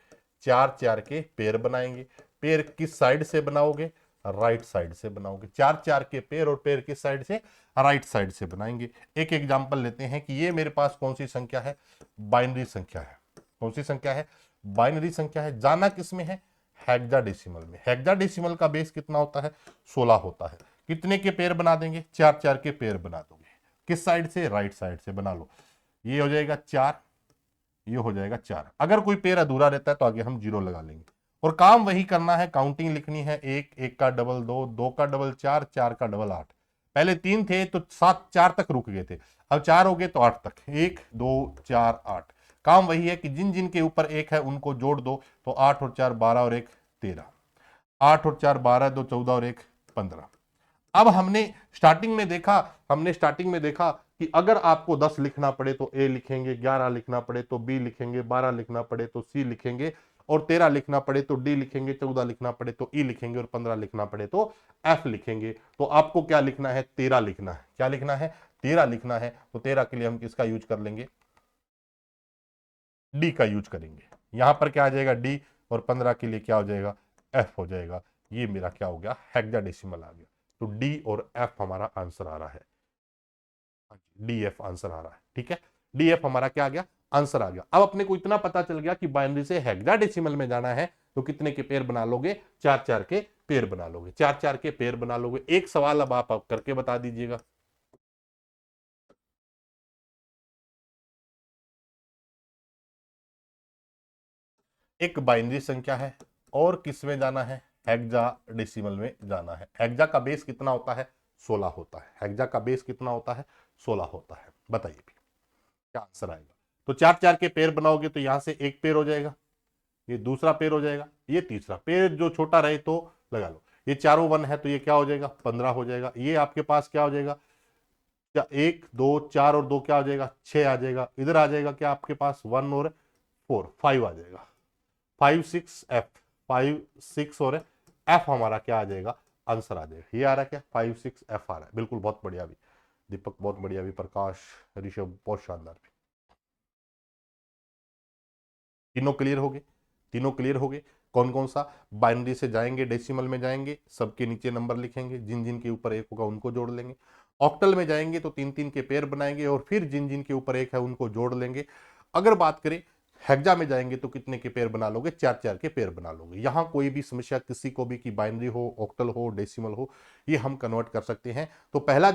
4 4 के पेयर बनाएंगे। पेयर किस साइड से बनाओगे, राइट साइड से बनाओगे। 4 4 के पेयर, और पेयर किस साइड से, राइट साइड से बनाएंगे। एक एग्जांपल लेते हैं कि ये मेरे पास कौन सी संख्या है, बाइनरी संख्या है। कौन सी संख्या है, बाइनरी संख्या है। जाना किस में है, हेक्साडेसिमल में। हेक्साडेसिमल का बेस कितना होता है, 16 होता है। कितने के पेयर बना देंगे, 4 4 के पेयर बना दोगे। किस साइड से, राइट साइड से बना लो। ये हो जाएगा 4, ये हो जाएगा 4। अगर कोई पेयर अधूरा रहता है तो आगे हम 0 लगा लेंगे। और काम वही करना है, काउंटिंग लिखनी है। 1 1 का डबल 2, 2 का डबल 4, 4 का डबल 8। पहले 3 थे तो 7 4 तक रुक गए थे, अब 4 हो गए तो 8 तक। 1 2 4 8। काम वही है कि जिन जिन के ऊपर 1 है उनको जोड़ दो, तो 8 और 4 12 और 1 13, 8 और 4 12, 2 14 और 1 15। अब हमने स्टार्टिंग में देखा कि अगर आपको 10 लिखना पड़े तो ए लिखेंगे, 11 लिखना पड़े तो बी लिखेंगे, 12 लिखना पड़े तो सी लिखेंगे, और 13 लिखना पड़े तो डी लिखेंगे, 14 लिखना पड़े तो ई लिखेंगे, और 15 लिखना पड़े तो एफ लिखेंगे। तो आपको क्या लिखना है, 13 लिखना है। क्या लिखना है, 13 लिखना है। तो 13 के लिए हम किसका यूज कर लेंगे, डी का यूज करेंगे। यहां पर क्या आ जाएगा, डी, और 15 के लिए क्या हो जाएगा, एफ हो जाएगा। ये मेरा क्या हो गया, हेक्साडेसिमल आ गया। तो डी और एफ हमारा आंसर आ रहा है, डी एफ आंसर आ रहा है। ठीक है, डी एफ हमारा क्या आ गया, आंसर आ गया। अब अपने को इतना पता चल गया कि बाइनरी से हेक्साडेसिमल में जाना है तो कितने के पेयर बना लोगे, 4 4 के पेयर बना लोगे। 4 4 के पेयर बना लोगे। एक सवाल अब आप करके बता दीजिएगा। एक बाइनरी संख्या है और किस में जाना है, हेक्साडेसिमल में जाना है। हेक्सा का बेस कितना होता है, 16 होता है। हेक्सा का बेस कितना होता है, 16 होता है। बताइए भी क्या आंसर आएगा। तो 4 4 के पेयर बनाओगे तो यहां से एक पेयर हो जाएगा, ये दूसरा पेयर हो जाएगा, ये तीसरा पेयर। जो छोटा रहे तो लगा लो। ये चारों 1 है तो ये क्या हो जाएगा, 15 हो जाएगा। ये आपके पास क्या हो जाएगा, क्या 1 2 4 और 2 क्या हो जाएगा, 6 आ जाएगा। इधर आ जाएगा क्या आपके पास, 1 और 4 5 आ जाएगा। 5 6 एफ, 5 6 और एफ हमारा क्या आ जाएगा, आंसर आ जाएगा। ये आ रहा है क्या, 5 6 एफ आ रहा है। बिल्कुल, बहुत बढ़िया भी दीपक, बहुत बढ़िया भी प्रकाश, ऋषभ, बहुत शानदार भी। तीनों क्लियर हो गए, तीनों क्लियर हो गए। कौन कौन सा, बाइनरी से जाएंगे, डेसिमल में जाएंगे, सबके नीचे नंबर लिखेंगे, जिन जिन के ऊपर 1 होगा उनको जोड़ लेंगे। ऑक्टल में जाएंगे तो 3 3 के पेयर बनाएंगे, और फिर जिन जिन के ऊपर 1 है उनको जोड़ लेंगे। अगर बात करें हेक्सा में जाएंगे तो कितने के पेयर बना लोगे, 4 4 के पेयर बना लोगे। यहां कोई भी समस्या किसी को भी कि बाइनरी हो, ऑक्टल हो, डेसिमल हो, ये हम कन्वर्ट कर सकते हैं। तो पहला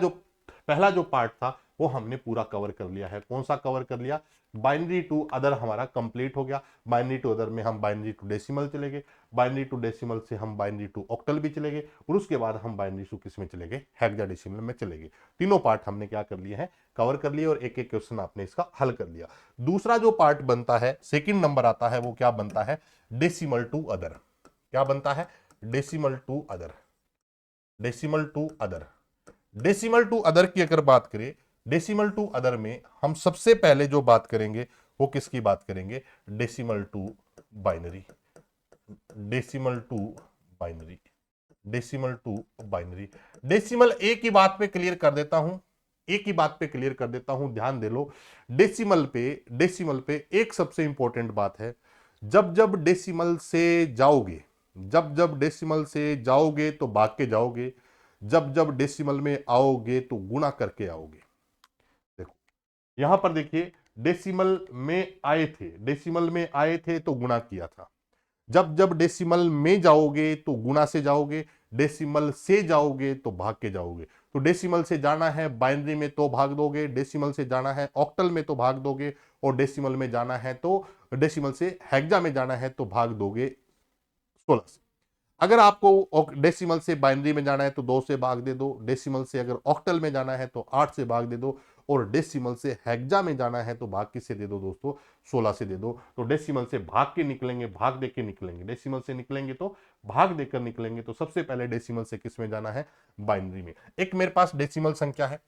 जो पार्ट था वो हमने पूरा कवर कर लिया है। कौन सा कवर कर लिया, बाइनरी टू अदर हमारा कंप्लीट हो गया। बाइनरी टू अदर में हम बाइनरी टू डेसिमल चले गए, बाइनरी टू डेसिमल से हम बाइनरी टू ऑक्टल भी चले गए, और उसके बाद हम बाइनरी टू किस में चले गए, हेक्साडेसिमल में चले गए। तीनों पार्ट हमने क्या कर लिए हैं, कवर कर लिए, और एक एक क्वेश्चन आपने इसका हल कर लिया। दूसरा जो पार्ट बनता है, सेकंड नंबर आता है, वो क्या बनता है, डेसिमल टू अदर। क्या बनता है, decimal to other. Decimal to other, decimal to other की अगर बात करें, डेसिमल टू अदर में हम सबसे पहले जो बात करेंगे वो किसकी बात करेंगे, decimal to binary. Decimal to binary, decimal to binary. Decimal एक ही बात पे क्लियर कर देता हूं, एक ही बात पे क्लियर कर देता हूं, ध्यान दे लो। डेसिमल पे एक सबसे इंपॉर्टेंट बात है, जब जब डेसिमल से जाओगे, जब जब डेसिमल से जाओगे तो भाग के जाओगे, जब जब डेसिमल में आओगे तो गुणा करके आओगे। देखो यहां पर देखिए, डेसिमल में आए थे, डेसिमल में आए थे तो गुणा किया था, जब जब डेसिमल में जाओगे तो गुणा से जाओगे, डेसिमल से जाओगे तो भाग के जाओगे। तो डेसिमल से जाना है बाइनरी में तो भाग दोगे, डेसिमल से जाना है ऑक्टल में तो भाग दोगे, और डेसिमल में जाना है तो, डेसिमल से हेक्सा में जाना है तो भाग दोगे 16 से। अगर आपको डेसिमल से बाइनरी में जाना है तो 2 से भाग दे दो, डेसिमल से अगर ऑक्टल में जाना है तो 8 से भाग दे दो, और डेसिमल से हेक्सा में जाना है तो भाग किससे दे दो दोस्तों, 16 से दे दो। तो डेसिमल से भाग के निकलेंगे, भाग दे के निकलेंगे, डेसिमल से निकलेंगे तो भाग देकर निकलेंगे। तो सबसे पहले डेसिमल से किस में जाना है, बाइनरी में। एक मेरे पास डेसिमल संख्या है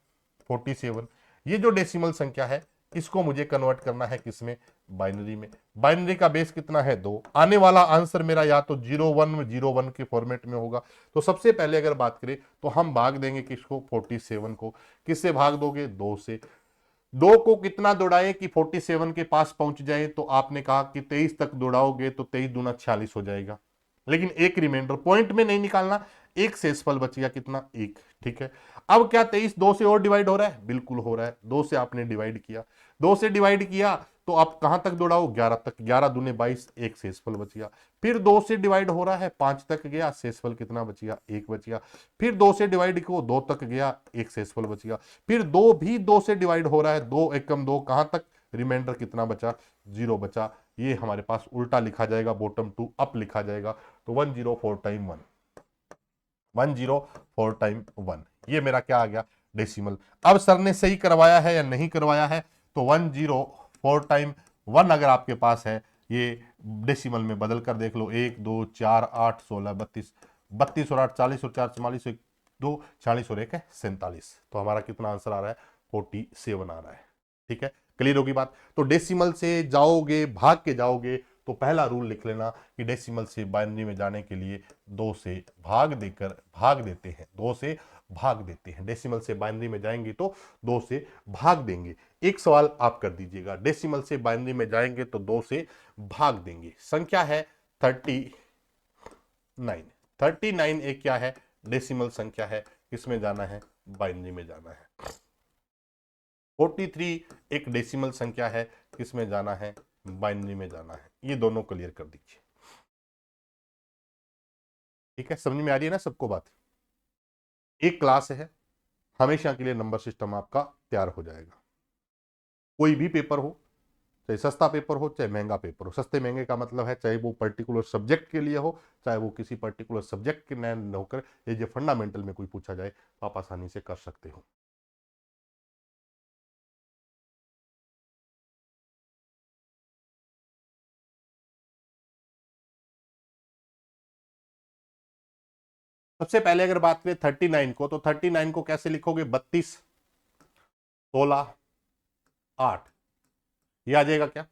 47, ये जो डेसिमल संख्या है इसको मुझे कन्वर्ट करना है किसमें, बाइनरी में। बाइनरी का बेस कितना है, 2। आने वाला आंसर मेरा या तो 0101 के फॉर्मेट में होगा। तो सबसे पहले अगर बात करें तो हम भाग देंगे किसको, 47 को। किससे भाग दोगे, 2 से। 2 को कितना दौड़ाए कि 47 के पास पहुंच जाए, तो आपने कहा कि 23 तक दौड़ाओगे तो 23 दूना 46 हो जाएगा। लेकिन एक रिमाइंडर पॉइंट में नहीं निकालना, एक शेषफल बच गया कितना, 1। ठीक है, अब क्या 23 2 से और डिवाइड हो रहा है, बिल्कुल हो रहा है। 2 से आपने डिवाइड किया, 2 से डिवाइड किया तो आप कहां तक दौड़ाओ, 11 तक, 11 दूने 22, एक शेषफल बच गया। फिर 2 से डिवाइड हो रहा है, 5 तक गया, शेषफल कितना बच गया, 1 बच गया। फिर 2 से डिवाइड को 2 तक गया, एक शेषफल बच गया। फिर 2 भी 2 से डिवाइड हो रहा है, 2 एकम 2, कहां तक, रिमाइंडर कितना बचा, 0 बचा। ये हमारे पास उल्टा लिखा जाएगा, बॉटम टू अप लिखा जाएगा। तो 104 टाइम 1, 104 टाइम 1, ये मेरा क्या आ गया, डेसिमल। अब सर ने सही करवाया है या नहीं करवाया है, तो 104 टाइम 1 अगर आपके पास है, ये डेसिमल में बदल कर देख लो, 1 2 4 8 16 32, 32 और 8 40 और 4 44, 1 2 46 और 1 है 47। तो हमारा कितना आंसर आ रहा है, 47 आ रहा है। ठीक है, क्लियर होगी बात। तो डेसिमल से जाओगे, भाग के जाओगे, तो पहला रूल लिख लेना कि डेसिमल से बाइनरी में जाने के लिए 2 से भाग देकर भाग देते हैं, 2 से भाग देते हैं। डेसिमल से बाइनरी में जाएंगे तो 2 से भाग देंगे। एक सवाल आप कर दीजिएगा, डेसिमल से बाइनरी में जाएंगे तो 2 से भाग देंगे। संख्या है 39। 39 एक क्या है, डेसिमल संख्या है, किसमें जाना है, बाइनरी में जाना है। 43 एक डेसिमल संख्या है, किसमें जाना है, बाइनरी में जाना है। ये दोनों क्लियर कर दीजिए। ठीक है, समझ में आ रही है ना सबको बात। एक क्लास है, हमेशा के लिए नंबर सिस्टम आपका तैयार हो जाएगा। कोई भी पेपर हो, चाहे सस्ता पेपर हो चाहे महंगा पेपर हो, सस्ते महंगे का मतलब है चाहे वो पर्टिकुलर सब्जेक्ट के लिए हो, चाहे वो किसी पर्टिकुलर सब्जेक्ट के न होकर ये जो फंडामेंटल में कोई पूछा जाए तो आप आसानी से कर सकते हो। सबसे पहले अगर बात करें 39 को, तो 39 को कैसे लिखोगे, 32 16 8, ये आ जाएगा क्या।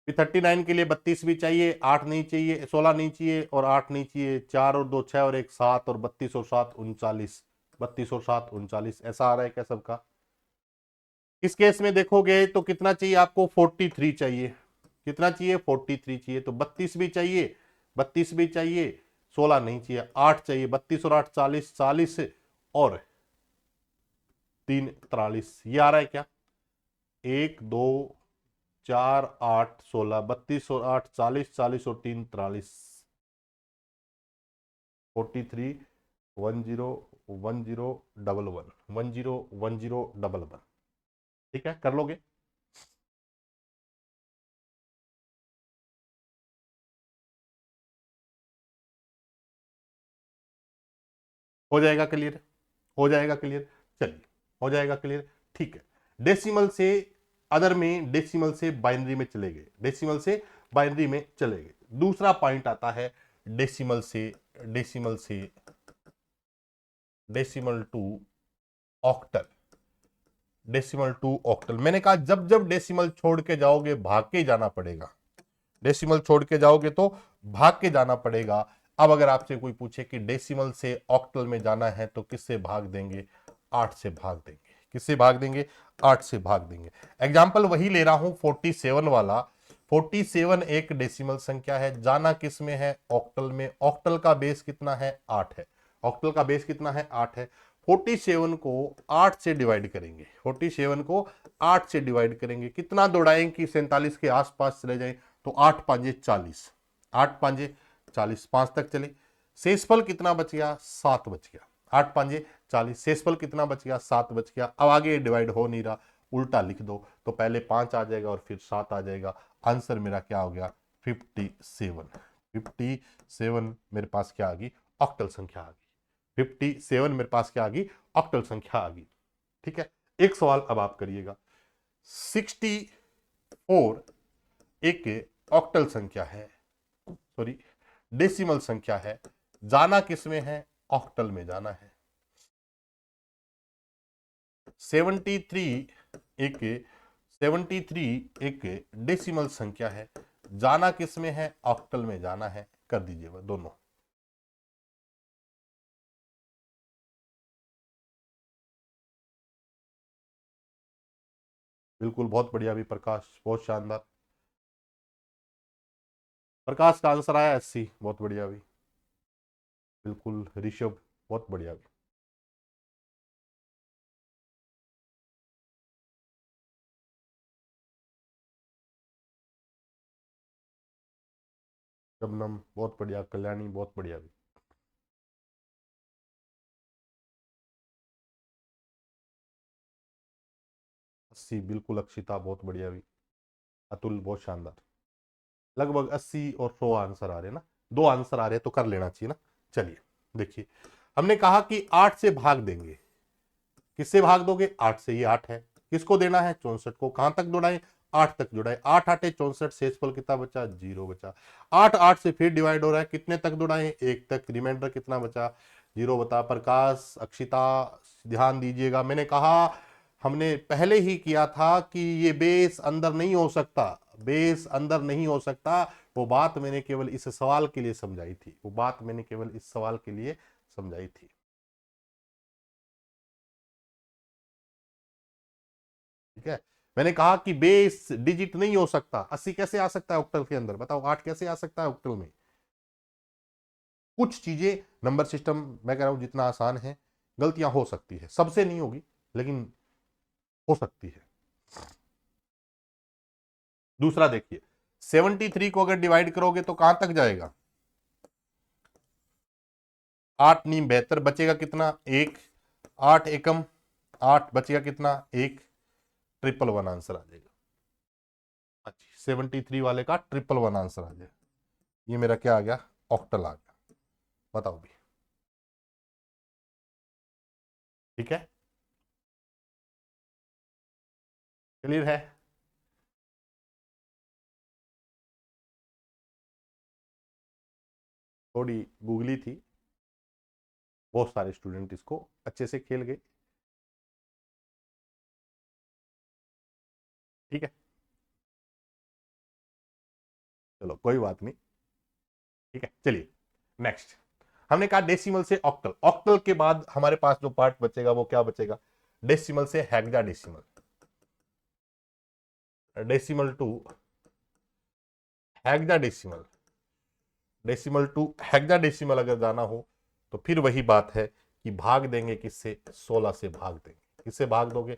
39 के लिए 32 भी चाहिए, 8 नहीं चाहिए, 16 नहीं चाहिए और 8 नहीं चाहिए, 4 और 2 6 और 1 7, और 32 और 7 39, 32 और 7 39, ऐसा आ रहा है क्या सबका। इस केस में देखोगे तो कितना चाहिए आपको, 43 चाहिए। कितना चाहिए, 43 चाहिए। तो 32 भी चाहिए, 32 भी चाहिए, 16 नहीं चाहिए, 8 चाहिए। 32 और 8 40, 40 और 3 43, ये आ रहा है क्या। 1 2 4 8 16, 32 और 8 40, 40 और 3 43, 43 10 10 11 10 10 11। ठीक है, कर लोगे? हो जाएगा क्लियर? हो जाएगा क्लियर? चलिए, हो जाएगा क्लियर, ठीक है। डेसिमल से अदर में, डेसिमल से बाइनरी में चले गए, डेसिमल से बाइनरी में चले गए। दूसरा पॉइंट आता है डेसिमल से, डेसिमल से decimal to octal, decimal to octal. मैंने कहा जब जब डेसिमल छोड़ के जाओगे भाग के जाना पड़ेगा, डेसिमल छोड़ के जाओगे तो भाग के जाना पड़ेगा। अब अगर आपसे कोई पूछे कि डेसिमल से ऑक्टल में जाना है तो किससे भाग देंगे? 8 से भाग देंगे। किससे भाग देंगे? 8 से भाग देंगे। एग्जाम्पल वही ले रहा हूं 47 वाला। 47 एक डेसिमल संख्या है, जाना किस में है? ऑक्टल में। ऑक्टल का बेस कितना है? 8 है। ऑक्टल का बेस कितना है? 8 है। 47 को 8 से डिवाइड करेंगे, 47 को 8 से डिवाइड करेंगे, कितना दौड़ाएं कि 47 के आसपास चले जाएं? तो 8 पांजे 40, 8 पांजे 40, 5 तक चले। शेषफल कितना बच गया? 7 बच गया। 8 पांजे 40, शेषफल कितना बच गया? 7 बच गया। अब आगे डिवाइड हो नहीं रहा, उल्टा लिख दो तो पहले 5 आ जाएगा और फिर 7 आ जाएगा। आंसर मेरा क्या हो गया? 57। 57 मेरे पास क्या आ गई? ऑक्टल संख्या आ गई। 57 मेरे पास क्या आ गई? ऑक्टल संख्या आ गई। ठीक है, एक सवाल अब आप करिएगा। 64 एक ऑक्टल संख्या है, सॉरी डेसिमल संख्या है, जाना किस में है? ऑक्टल में जाना है। 73 एक 73 एक डेसिमल संख्या है, जाना किस में है? ऑक्टल में जाना है। कर दीजिए वह दोनों। बिल्कुल, बहुत बढ़िया भी प्रकाश, बहुत शानदार। प्रकाश का आंसर आया 80, बहुत बढ़िया भी। बिल्कुल ऋषभ, बहुत बढ़िया भी। शबनम बहुत बढ़िया, कल्याणी बहुत बढ़िया भी। 80 बिल्कुल, अक्षिता बहुत बढ़िया भी। अतुल बहुत शानदार। लगभग 80 और 100 आंसर आ रहे हैं ना, 2 आंसर आ रहे हैं तो कर लेना चाहिए ना। चलिए देखिए, हमने कहा कि 8 से भाग देंगे। किससे भाग दोगे? 8 से। ये 8 है, किसको देना है? 64 को। कहां तक दौड़ाए? 8 तक दौड़ाए। 8 8 64, शेषफल कितना बचा? 0 बचा। 8 8 से फिर डिवाइड हो रहा है, कितने तक दौड़ाए? 1 तक। रिमाइंडर कितना बचा? 0 बता। प्रकाश, अक्षिता ध्यान दीजिएगा, मैंने कहा हमने पहले ही किया था कि ये बेस अंदर नहीं हो सकता, बेस अंदर नहीं हो सकता। वो बात मैंने केवल इस सवाल के लिए समझाई थी, वो बात मैंने केवल इस सवाल के लिए समझाई थी। ठीक है, मैंने कहा कि बेस डिजिट नहीं हो सकता। 80 कैसे आ सकता है ऑक्टल के अंदर? बताओ, 8 कैसे आ सकता है ऑक्टल में? कुछ चीजें नंबर सिस्टम, मैं कह रहा हूं जितना आसान है, गलतियां हो सकती है, सबसे नहीं होगी लेकिन हो सकती है। दूसरा देखिए, 73 को अगर डिवाइड करोगे तो कहां तक जाएगा? 8 नीम 72, बचेगा कितना? 1। 8 एकम 8, बचेगा कितना? 1। 111 आंसर आ जाएगा। अच्छा, 73 वाले का 111 आंसर आ जाएगा। ये मेरा क्या आ गया? ऑक्टल आ गया। बताओ भी। ठीक है, क्लियर है? थोड़ी गूगली थी, बहुत सारे स्टूडेंट इसको अच्छे से खेल गए। ठीक है, चलो कोई बात नहीं। ठीक है, चलिए नेक्स्ट। हमने कहा डेसिमल से ऑक्टल, ऑक्टल के बाद हमारे पास जो पार्ट बचेगा वो क्या बचेगा? डेसिमल से hexadecimal, decimal to hexadecimal, decimal to hexadecimal अगर जाना हो तो फिर वही बात है कि भाग देंगे किससे? 16 से भाग देंगे। किससे भाग दोगे?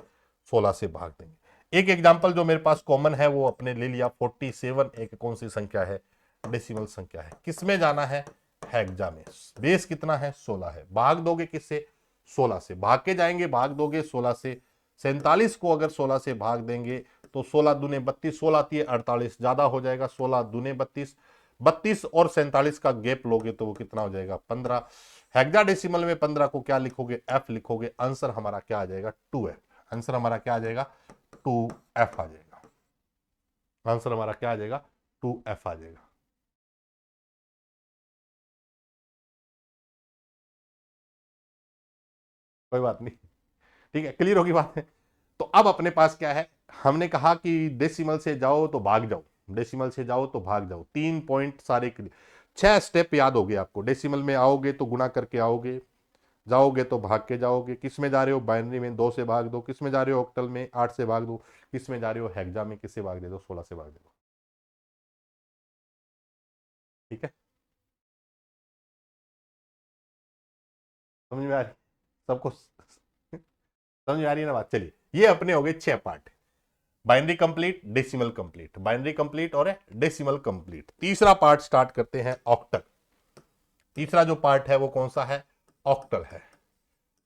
16 से भाग देंगे। एक एग्जांपल जो मेरे पास कॉमन है वो अपने ले लिया। 47 एक कौन सी संख्या है? डेसिमल संख्या है। किसमें जाना है? हेक्सा में। बेस कितना है? 16 है। भाग दोगे किससे? 16 से। भाग के जाएंगे, भाग दोगे 16 से। 47 को अगर 16 से भाग देंगे तो 16 दूने 32, 16 आती है 48, ज्यादा हो जाएगा, 16 दूने 32, 32 और 47 का गैप लोगे तो वो कितना हो जाएगा 15। हेक्साडेसिमल में 15 को क्या लिखोगे, एफ लिखोगे। आंसर हमारा क्या आ जाएगा 2f। आंसर हमारा क्या आ जाएगा 2f आ जाएगा। आंसर हमारा क्या आ जाएगा 2f आ जाएगा। कोई बात नहीं, ठीक है, क्लियर होगी बात है। तो अब अपने पास क्या है, हमने कहा कि डेसिमल से जाओ तो भाग जाओ, डेसिमल से जाओ तो भाग जाओ, 3 पॉइंट सारे 6 स्टेप याद हो गए आपको। डेसिमल में आओगे तो गुणा करके आओगे, जाओगे तो भाग के जाओगे। किस में जा रहे हो, बाइनरी में 2 से भाग दो। किस में जा रहे हो, ऑक्टल में 8 से भाग दो। किस में जा रहे हो, हेक्सा में किससे भाग दे दो, 16 से भाग दे दो। ठीक है, समझ में आ रही सबको, समझ में आ रही है ना बात। चलिए, ये अपने हो गए 6 part, binary complete, decimal complete, binary complete और डेसिमल कंप्लीट। तीसरा पार्ट स्टार्ट करते हैं, ऑक्टल। तीसरा जो पार्ट है वो कौन सा है, ऑक्टल है।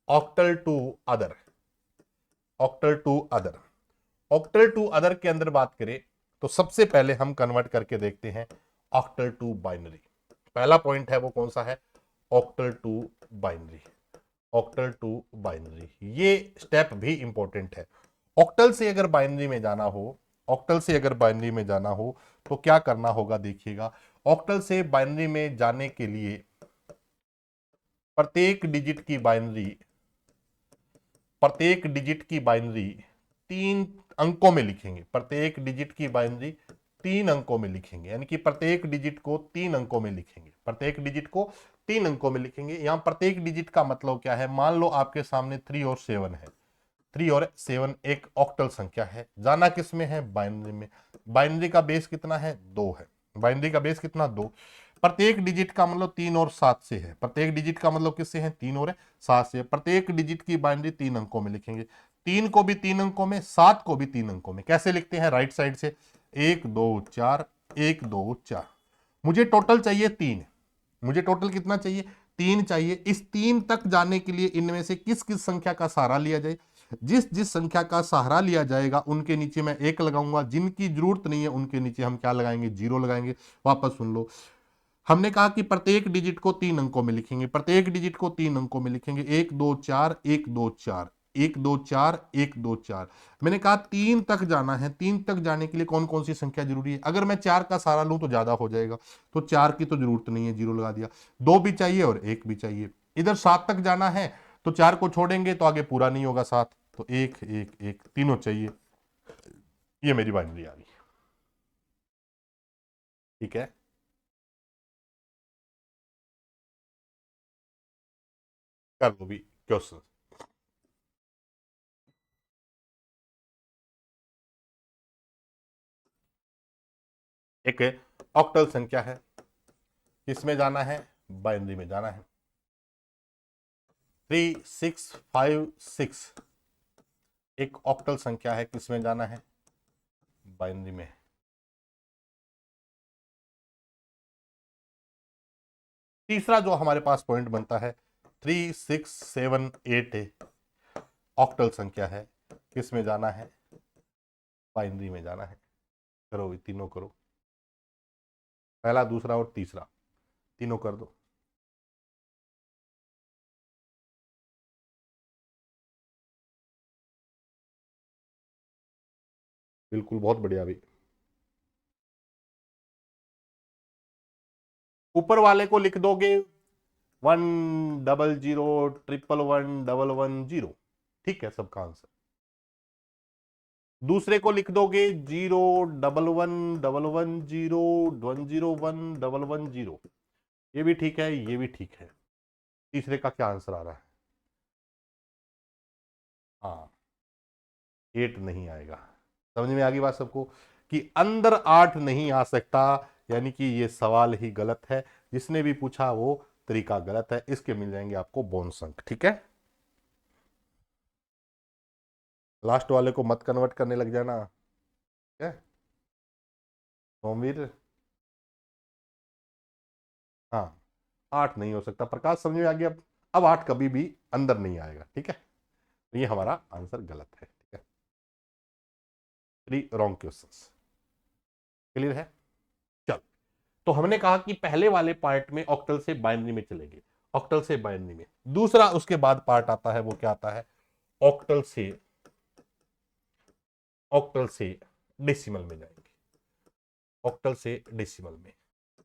Octal to other, octal to other. Octal to other के अंदर बात करें तो सबसे पहले हम कन्वर्ट करके देखते हैं ऑक्टल टू बाइनरी। पहला पॉइंट है वो कौन सा है, octal to binary. Octal to binary, ये स्टेप भी इंपॉर्टेंट है। ऑक्टल से अगर बाइनरी में जाना हो, ऑक्टल से अगर बाइनरी में जाना हो तो क्या करना होगा, देखिएगा। ऑक्टल से बाइनरी में जाने के लिए प्रत्येक डिजिट की बाइनरी, प्रत्येक डिजिट की बाइनरी 3 अंकों में लिखेंगे। प्रत्येक डिजिट की बाइनरी 3 अंकों में लिखेंगे, यानी कि प्रत्येक डिजिट को 3 अंकों में लिखेंगे। प्रत्येक डिजिट को 3 अंकों में लिखेंगे। यहां प्रत्येक डिजिट का मतलब क्या है, मान लो आपके सामने 3 और 7 है। 3 और 7 एक ऑक्टल संख्या है, जाना किस में है, बाइनरी में। बाइनरी का बेस कितना है, 2 है। बाइनरी का बेस कितना, 2। प्रत्येक डिजिट का मतलब 3 और 7 से है। प्रत्येक डिजिट का मतलब किससे है, 3 और 7 से। प्रत्येक डिजिट की बाइनरी 3 अंकों में लिखेंगे। 3 को भी 3 अंकों में, 7 को भी 3 अंकों में। कैसे लिखते हैं, राइट साइड से 1 2 4, 1 2 4। मुझे टोटल चाहिए 3, मुझे टोटल कितना चाहिए, 3 चाहिए। इस 3 तक जाने के लिए इनमें से किस किस संख्या का सहारा लिया जाए, जिस जिस संख्या का सहारा लिया जाएगा उनके नीचे मैं 1 लगाऊंगा, जिनकी जरूरत नहीं है उनके नीचे हम क्या लगाएंगे, 0 लगाएंगे। वापस सुन लो, हमने कहा कि प्रत्येक डिजिट को 3 अंकों में लिखेंगे। प्रत्येक डिजिट को 3 अंकों में लिखेंगे, 1 2 4, 1 2 4, 1 2 4, 1 2 4। मैंने कहा 3 तक जाना है। 3 तक जाने के लिए कौन कौन सी संख्या जरूरी है, अगर मैं 4 का सहारा लूं तो ज्यादा हो जाएगा, तो 4 की तो जरूरत नहीं है, 0 लगा दिया। 2 भी चाहिए और 1 भी चाहिए। इधर 7 तक जाना है तो 4 को छोड़ेंगे तो आगे पूरा नहीं होगा 7, तो 1 1 1 तीनों चाहिए। ये मेरी बाइनरी आ गई, ठीक है। कर लो भी क्वेश्चन। एक ऑक्टल संख्या है, किसमें जाना है, बाइनरी में जाना है। 3656 एक ऑक्टल संख्या है, किसमें जाना है, बाइनरी में। तीसरा जो हमारे पास पॉइंट बनता है, 3678 ऑक्टल संख्या है, किसमें जाना है, बाइनरी में जाना है। करो, तीनों करो, पहला दूसरा और तीसरा, तीनों कर दो। बिल्कुल, बहुत बढ़िया भी। ऊपर वाले को लिख दोगे 100 111 111 0, ठीक है सबका आंसर। दूसरे को लिख दोगे 0 11 11 0 101 ये भी ठीक है, ये भी ठीक है। तीसरे का क्या आंसर आ रहा है, हाँ 8 नहीं आएगा। समझ में आ गई बात सबको, कि अंदर 8 नहीं आ सकता, यानी कि ये सवाल ही गलत है। जिसने भी पूछा वो तरीका गलत है, इसके मिल जाएंगे आपको बोनस अंक, ठीक है। लास्ट वाले को मत कन्वर्ट करने लग जाना, ठीक है सोमवीर। हाँ 8 नहीं हो सकता, प्रकाश समझ में आ गया। अब 8 कभी भी अंदर नहीं आएगा, ठीक है। तो ये हमारा आंसर गलत है। 3 रॉन्ग क्वेश्चंस। क्लियर है? चल, तो हमने कहा कि पहले वाले पार्ट में ऑक्टल से बाइनरी में चलेंगे, ऑक्टल से बाइनरी में। दूसरा उसके बाद पार्ट आता है, वो क्या आता है? ऑक्टल से डेसिमल में जाएंगे, ऑक्टल से डेसिमल में।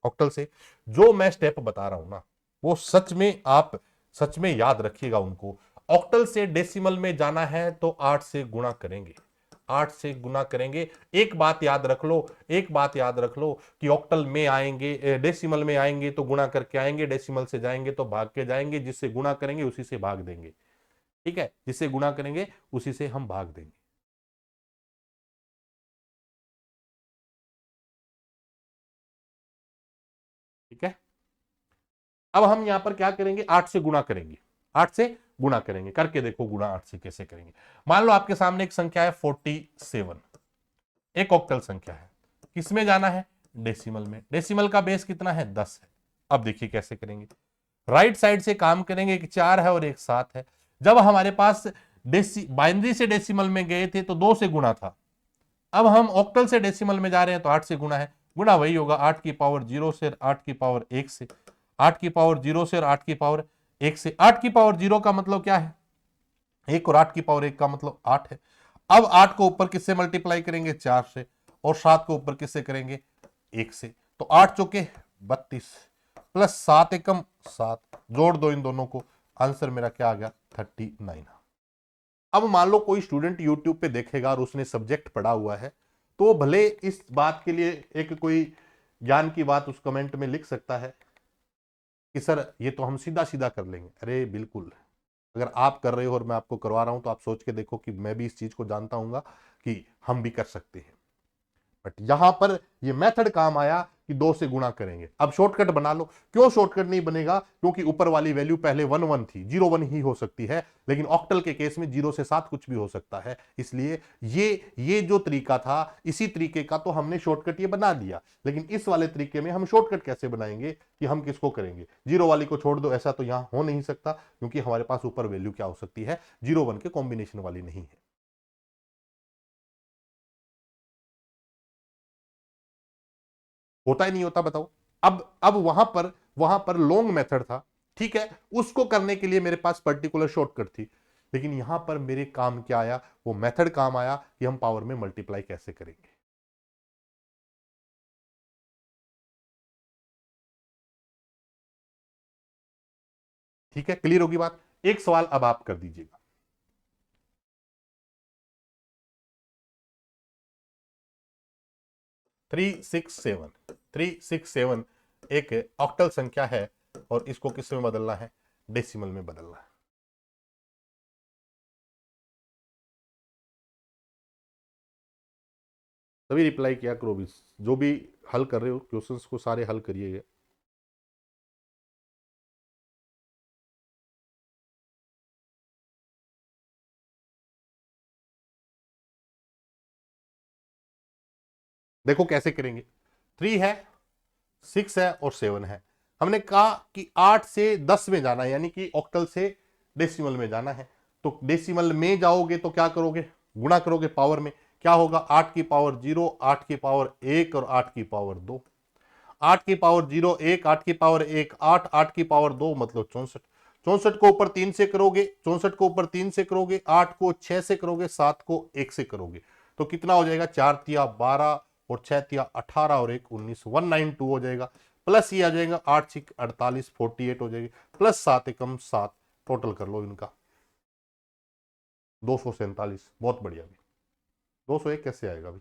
ऑक्टल से जो मैं स्टेप बता रहा हूं ना, वो सच में आप सच में याद रखिएगा उनको। ऑक्टल से डेसिमल में जाना है तो 8 से गुणा करेंगे, 8 से गुणा करेंगे। एक बात याद रख लो, एक बात याद रख लो कि ऑक्टल में आएंगे, डेसिमल में आएंगे तो गुणा करके आएंगे, डेसिमल से जाएंगे तो भाग के जाएंगे, जिससे गुणा करेंगे उसी से भाग देंगे। ठीक है, जिससे गुणा करेंगे उसी से हम भाग देंगे। ठीक है, अब हम यहां पर क्या करेंगे? 8 से गुणा करेंगे, 8 से गुणा करेंगे। करके देखो गुणा 8 से कैसे करेंगे। मान लो आपके सामने एक संख्या है 47, एक ऑक्टल संख्या है, किसमें जाना है? डेसिमल में। डेसिमल का बेस कितना है? 10 है। अब देखिए कैसे करेंगे। राइट साइड से काम करेंगे, एक 4 है और एक 7 है। जब हमारे पास बाइनरी से डेसिमल में गए थे तो 2 से गुणा था, अब हम ऑक्टल से डेसिमल में जा रहे हैं तो 8 से गुणा है। गुणा वही होगा 8 की पावर 0 से 8 की पावर 1 से, 8 की पावर 0 से और 8 की पावर 1 से। 8 की पावर 0 का मतलब क्या है? 1, और 8 की पावर 1 का मतलब 8 है। अब 8 को ऊपर किससे मल्टीप्लाई करेंगे? 4 से, और 7 को ऊपर किससे करेंगे? 1 से। तो 8 चौके 32 प्लस 7 एकम 7, जोड़ दो इन दोनों को, आंसर मेरा क्या आ गया? 39। अब मान लो कोई स्टूडेंट यूट्यूब पे देखेगा और उसने सब्जेक्ट पढ़ा हुआ है, तो भले इस बात के लिए एक कोई ज्ञान की बात उस कमेंट में लिख सकता है कि सर ये तो हम सीधा सीधा कर लेंगे। अरे बिल्कुल, अगर आप कर रहे हो और मैं आपको करवा रहा हूं तो आप सोच के देखो कि मैं भी इस चीज को जानता हूंगा कि हम भी कर सकते हैं। बट यहां पर ये मेथड काम आया कि 2 से गुणा करेंगे। अब शॉर्टकट बना लो। क्यों शॉर्टकट नहीं बनेगा? क्योंकि ऊपर वाली वैल्यू पहले 1 1 थी, 0 1 ही हो सकती है, लेकिन ऑक्टल के केस में 0 से 7 कुछ भी हो सकता है। इसलिए ये जो तरीका था, इसी तरीके का तो हमने शॉर्टकट ये बना दिया। लेकिन इस वाले तरीके में हम शॉर्टकट कैसे बनाएंगे कि हम किसको करेंगे? 0 वाली को छोड़ दो, ऐसा तो यहां हो नहीं सकता, क्योंकि हमारे पास ऊपर वैल्यू क्या हो सकती है? 0 1 के कॉम्बिनेशन वाली नहीं है। होता ही नहीं होता, बताओ। अब वहां पर लॉन्ग मेथड था, ठीक है, उसको करने के लिए मेरे पास पर्टिकुलर शॉर्टकट थी। लेकिन यहां पर मेरे काम क्या आया? वो मेथड काम आया कि हम पावर में मल्टीप्लाई कैसे करेंगे। ठीक है, क्लियर होगी बात? एक सवाल अब आप कर दीजिएगा। 367, 367 एक ऑक्टल संख्या है और इसको किस में बदलना है? डेसिमल में बदलना है। तभी रिप्लाई किया करो भी, जो भी हल कर रहे हो क्वेश्चंस को सारे हल करिएगा। देखो कैसे करेंगे। 3 है, 6 है और 7 है। हमने कहा कि 8 से 10 में जाना है, यानी कि ऑक्टल से डेसिमल में जाना है। तो डेसिमल में जाओगे तो क्या करोगे? गुणा करोगे पावर में। क्या होगा? 8 की पावर 0, 8 की पावर 1 और 8 की पावर 2। 8 की पावर 0 1, 8 की पावर 1 8, 8 की पावर 2 मतलब 64। 64 को ऊपर 3 से करोगे, 64 को ऊपर 3 से करोगे, 8 को 6 से करोगे, 7 को 1 से करोगे, तो कितना हो जाएगा? 4 तिया 12 और 6 तिया 18 और 1 19, 192 हो जाएगा। प्लस ये आ जाएगा 8 6 48, 48 हो जाएगी, प्लस 7 एकम 7, टोटल कर लो इनका 247। बहुत बढ़िया भी। 201 कैसे आएगा भाई?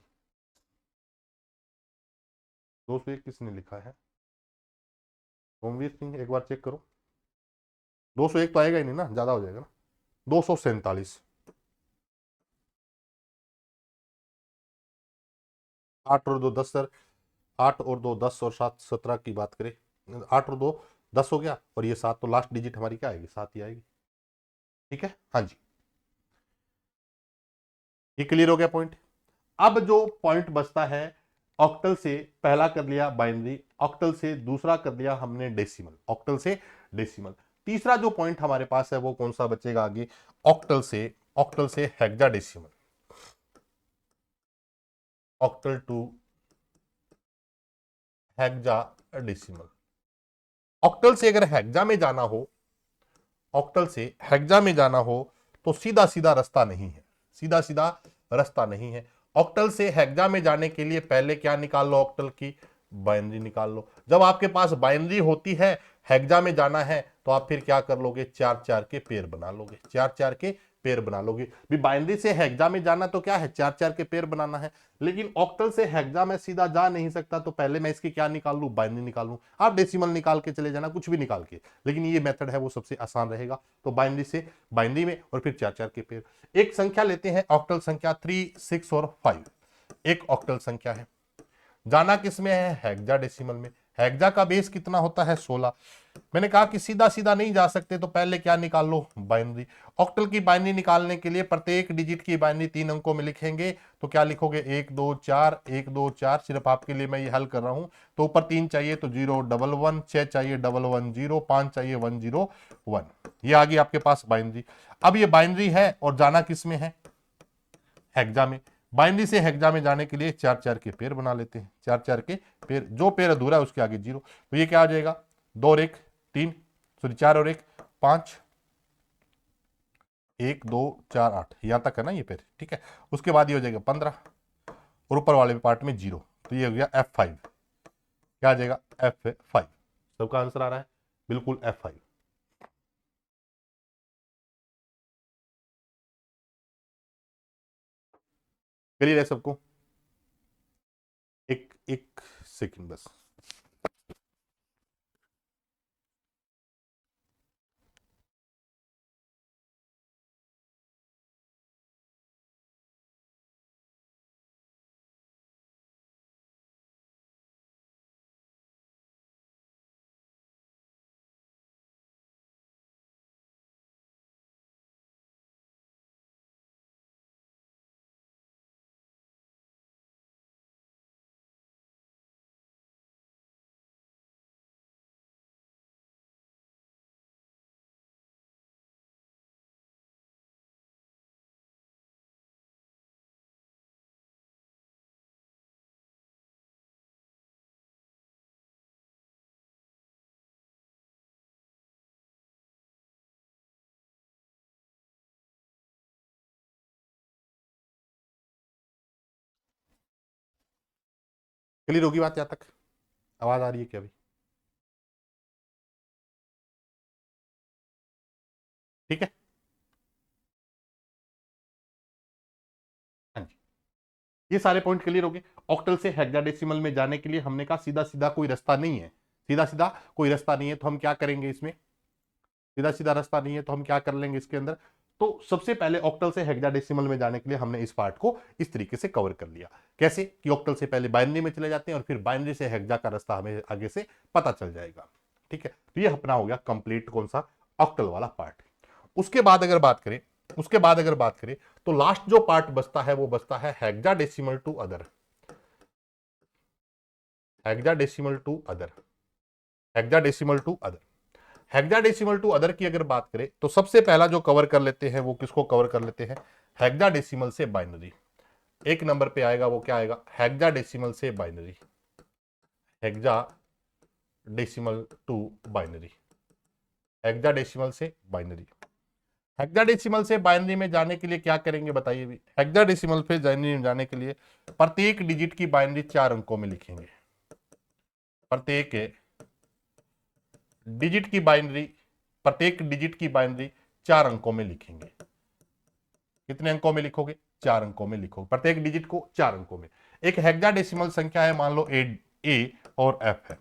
201 किसने लिखा है? सोमवीर सिंह, एक बार चेक करो। 201 तो आएगा ही नहीं ना, ज्यादा हो जाएगा ना। 247। 8 और 2 10 सर, 8 और 2 10 और 7 17 की बात करें, 8 और 2 10 हो गया, और ये 7, तो लास्ट डिजिट हमारी क्या आएगी? 7 ही आएगी। ठीक है, हाँ जी, ये क्लियर हो गया पॉइंट। अब जो पॉइंट बचता है, ऑक्टल से पहला कर लिया बाइनरी, ऑक्टल से दूसरा कर लिया हमने डेसिमल, ऑक्टल से डेसिमल। तीसरा जो पॉइंट हमारे पास है वो कौन सा बचेगा आगे? ऑक्टल से hexadecimal. Octal to hexadecimal. Octal से अगर हेक्सा में जाना हो, ऑक्टल से हेक्सा में जाना हो तो सीधा सीधा रास्ता नहीं है, सीधा सीधा रास्ता नहीं है। ऑक्टल से हेक्सा में जाने के लिए पहले क्या निकाल लो, ऑक्टल की बाइनरी निकाल लो। जब आपके पास बाइनरी होती है, हेक्सा में जाना है, तो आप फिर क्या कर लोगे, 4-4 के पेयर बना लोगे, 4-4 के पेयर बना लोगे। भी बाइनरी से हेक्सा में जाना तो क्या है, 4-4 के पेयर बनाना है। लेकिन ऑक्टल से हेक्सा में सीधा जा नहीं सकता, तो पहले मैं इसकी क्या निकाल लूं, बाइनरी निकाल लूं। आप डेसिमल निकाल के चले जाना, कुछ भी निकाल के, लेकिन ये मेथड है वो सबसे आसान रहेगा। तो बाइनरी से बाइनरी में और फिर 4-4 के पेयर। एक संख्या लेते हैं, ऑक्टल संख्या 3, 6 और 5। एक ऑक्टल संख्या है, जाना किसमें है, हेक्साडेसिमल में। हेक्सा का बेस कितना होता है, 16। मैंने कहा कि सीधा सीधा नहीं जा सकते, तो पहले क्या निकाल लो, बाइनरी। ऑक्टल की बाइनरी निकालने के लिए प्रत्येक डिजिट की बाइनरी 3 अंकों में लिखेंगे। तो क्या लिखोगे, 1 2 4, 1 2 4। सिर्फ आपके लिए मैं ये हल कर रहा हूं। तो ऊपर 3 चाहिए तो 0 1 1, 6 चाहिए 1 1 0, 5 चाहिए 1 0 1। ये आ गई आपके पास बाइनरी। अब ये बाइनरी है और जाना किस में है, हेक्सा में। बाइनरी से हेक्सा में जाने के लिए 4-4 के पेयर बना लेते हैं, 4-4 के पेयर। जो पेयर अधूरा है उसके आगे 0। तो ये क्या आ जाएगा, 2 और 1 3, सॉरी 4 और 1 5, 1 2 4 8, यहां तक है ना ये पेयर, ठीक है। उसके बाद ये हो जाएगा 15 और ऊपर वाले पार्ट में 0। तो ये हो गया F5। क्या आ जाएगा, F5। सबका आंसर आ रहा है, बिल्कुल F5। क्लियर है सबको, एक एक सेकंड बस। क्लियर होगी बात यहां तक, आवाज आ रही है क्या अभी, ठीक है। हाँ जी, ये सारे पॉइंट क्लियर हो गए। ऑक्टल से हेक्साडेसिमल में जाने के लिए हमने कहा सीधा सीधा कोई रास्ता नहीं है, सीधा सीधा कोई रास्ता नहीं है। तो हम क्या करेंगे इसमें, सीधा सीधा रास्ता नहीं है तो हम क्या कर लेंगे इसके अंदर। तो सबसे पहले ऑक्टल से हेक्साडेसिमल में जाने के लिए हमने इस पार्ट को इस तरीके से कवर कर लिया। कैसे कि ऑक्टल से पहले बाइनरी में चले जाते हैं और फिर बाइनरी से हेक्सा का रास्ता हमें आगे से पता चल जाएगा, ठीक है। तो ये अपना हो गया कंप्लीट कौन सा, ऑक्टल वाला पार्ट। उसके बाद अगर बात करें, उसके बाद अगर बात करें तो लास्ट जो पार्ट बचता है वो बचता है hexadecimal to other, hexadecimal to other, hexadecimal to other. Hexadecimal to other की अगर बात करें तो सबसे पहला जो कवर कर लेते हैं वो किसको कवर कर लेते हैं, हेक्साडेसिमल से बाइनरी। एक नंबर पे आएगा वो क्या आएगा, हेक्साडेसिमल से binary, hexadecimal to binary, hexadecimal से बाइनरी। हेक्साडेसिमल से बाइनरी में जाने के लिए क्या करेंगे बताइए भी, हेक्साडेसिमल पे बाइनरी में जाने के लिए प्रत्येक डिजिट की बाइनरी 4 अंकों में लिखेंगे। प्रत्येक डिजिट की बाइनरी, प्रत्येक डिजिट की बाइनरी 4 अंकों में लिखेंगे। कितने अंकों में लिखोगे, 4 अंकों में लिखोगे, प्रत्येक डिजिट को 4 अंकों में। एक हेक्साडेसिमल संख्या है, मान लो ए और एफ है।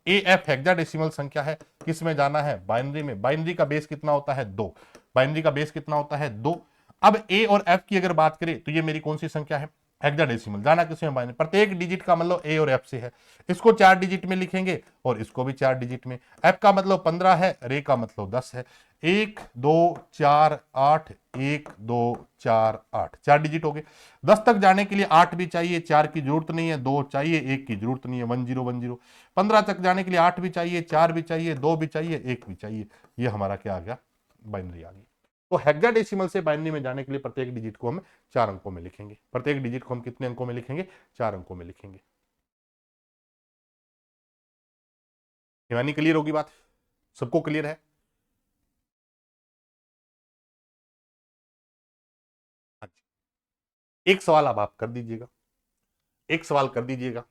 ए एफ हेक्साडेसिमल संख्या है, किस में जाना है, बाइनरी में। बाइनरी का बेस कितना होता है, 2। बाइनरी का बेस कितना होता है, 2। अब ए और एफ की अगर बात करें तो ये मेरी कौन सी संख्या है, हेक्साडेसिमल। जाना किसमें, बाइनरी। प्रत्येक डिजिट का मतलब ए और एफ से है, इसको 4 डिजिट में लिखेंगे और इसको भी 4 डिजिट में। एफ का मतलब 15 है, रे का मतलब 10 है। 1 2 4 8, 1 2 4 8, 4 डिजिट हो गए। 10 तक जाने के लिए 8 भी चाहिए, 4 की जरूरत नहीं है, 2 चाहिए, 1 की जरूरत नहीं है, 1 0 1 0। 15 तक जाने के लिए 8 भी चाहिए, 4 भी चाहिए, 2 भी चाहिए, 1 भी चाहिए। ये हमारा क्या आ गया, बाइनरी आ गई। तो हेक्साडेसिमल से बाइनरी में जाने के लिए प्रत्येक डिजिट को हम 4 अंकों में लिखेंगे। प्रत्येक डिजिट को हम कितने अंकों में लिखेंगे? 4 अंकों में लिखेंगे। हिमानी क्लियर होगी बात? सबको क्लियर है? एक सवाल अब आप कर दीजिएगा, एक सवाल कर दीजिएगा।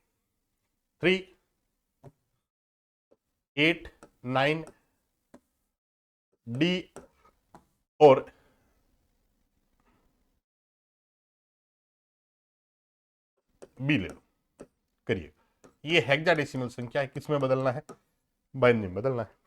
3 8 9 डी और बी ले लो, करिए। ये हेक्साडेसिमल संख्या है, किसमें बदलना है? बाइनरी में बदलना है।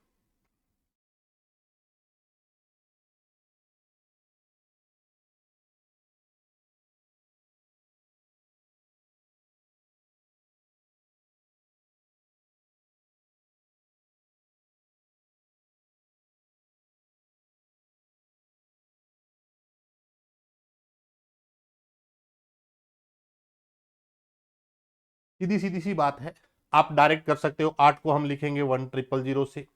सीधी सीधी सी बात है, आप डायरेक्ट कर सकते हो। 8 को हम लिखेंगे 1 0 0 से,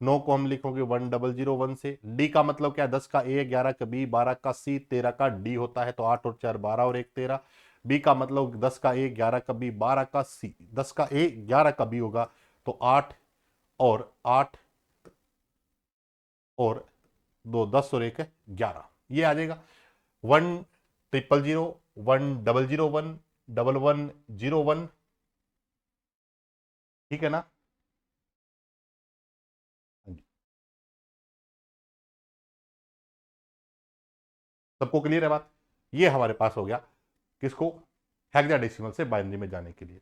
9 को हम लिखोगे 1 0 0 1 से। डी का मतलब क्या? 10 का ए, 11 का बी, 12 का सी, 13 का डी होता है, तो 8 और 4 12 और 1 13। बी का मतलब 10 का ए, 11 का बी, 12 का सी, 10 का ए 11 का बी होगा, तो 8 और 8 और 2 10 और 1 11, ये आ जाएगा। 1 0 0 0 1 0 0 1 1 1 0 1, ठीक है ना? हाँ जी। सबको क्लियर है बात? ये हमारे पास हो गया किसको? हेक्साडेसिमल से बाइनरी में जाने के लिए।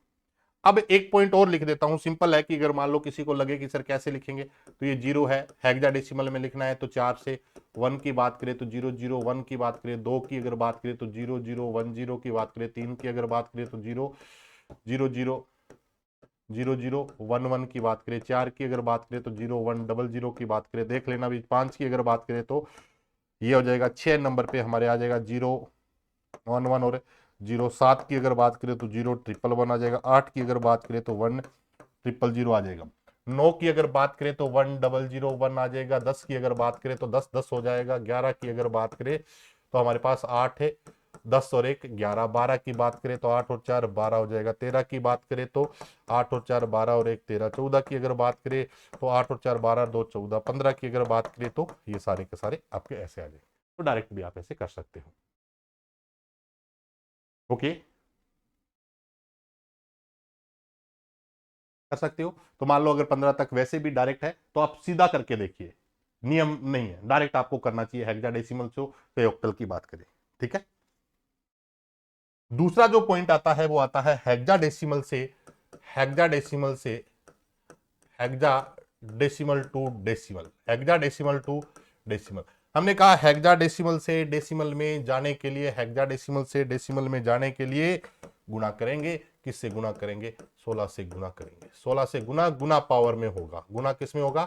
अब एक पॉइंट और लिख देता हूं, सिंपल है कि अगर मान लो किसी को लगे कि सर कैसे लिखेंगे, तो ये 0 है, हेक्साडेसिमल में लिखना है, तो 4 से 1 की बात करें तो 0 0 1 की बात करें, 2 की अगर बात करें तो 0 0 1 0 की बात करें, 3 की अगर बात करें तो 0 0 0 0 0 1 1 की बात करें, 4 की अगर बात करें तो 0 1 0 0 की बात करें, देख लेना भी। 5 की अगर बात करें तो ये हो जाएगा 6 नंबर पे हमारे आ जाएगा 0 1 1, और 0 7 की अगर बात करें तो 0 1 1 1 आ जाएगा। 8 की अगर बात करें तो 1 0 0 आ जाएगा। 9 की अगर बात करें तो 1 0 0 1 आ जाएगा। 10 की अगर बात करें तो 10 10 हो जाएगा। 11 की अगर बात करें तो हमारे पास 8 है, 10 और 1 11। 12 की बात करें तो 8 और 4 12 हो जाएगा। 13 की बात करें तो 8 और 4 12 और 1 13। 14 की अगर बात करें तो 8 और 4 12 2 14। 15 की अगर बात करें तो ये सारे के सारे आपके ऐसे आ जाएंगे। तो डायरेक्ट भी आप ऐसे कर सकते हो। ओके, कर सकते हो। तो मान लो अगर 15 तक वैसे भी डायरेक्ट है तो आप सीधा करके देखिए, नियम नहीं है, डायरेक्ट आपको करना चाहिए हेक्साडेसिमल से तो ऑक्टल की बात करें, ठीक है। दूसरा जो पॉइंट आता है वो आता है हेक्साडेसिमल से, हेक्साडेसिमल से hexadecimal to decimal, hexadecimal to decimal. हमने कहा हेक्साडेसिमल से डेसिमल में जाने के लिए, हेक्साडेसिमल से डेसिमल में जाने के लिए गुणा करेंगे। किससे गुणा करेंगे? 16 से गुणा करेंगे। 16 से गुणा, गुणा पावर में होगा, गुणा किस में होगा?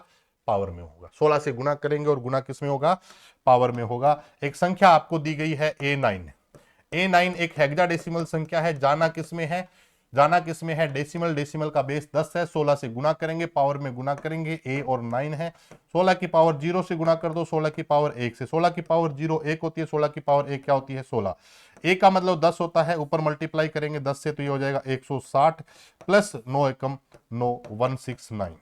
पावर में होगा। 16 से गुणा करेंगे और गुणा किस में होगा? पावर में होगा। एक संख्या आपको दी गई है A9। A9 एक हेक्साडेसिमल संख्या है, जाना किस में है? जाना किस में है? डेसिमल। डेसिमल का बेस 10 है, 16 से गुणा करेंगे, पावर में गुणा करेंगे, A और 9 है। 16 की पावर 0 से गुणा कर दो, 16 की पावर 1 से। 16 की पावर 0 1 होती है, 16 की पावर 1 क्या होती है? 16। A का मतलब 10 होता है, ऊपर मल्टीप्लाई करेंगे 10 से तो ये हो जाएगा 160 प्लस 9 एकम 9 169,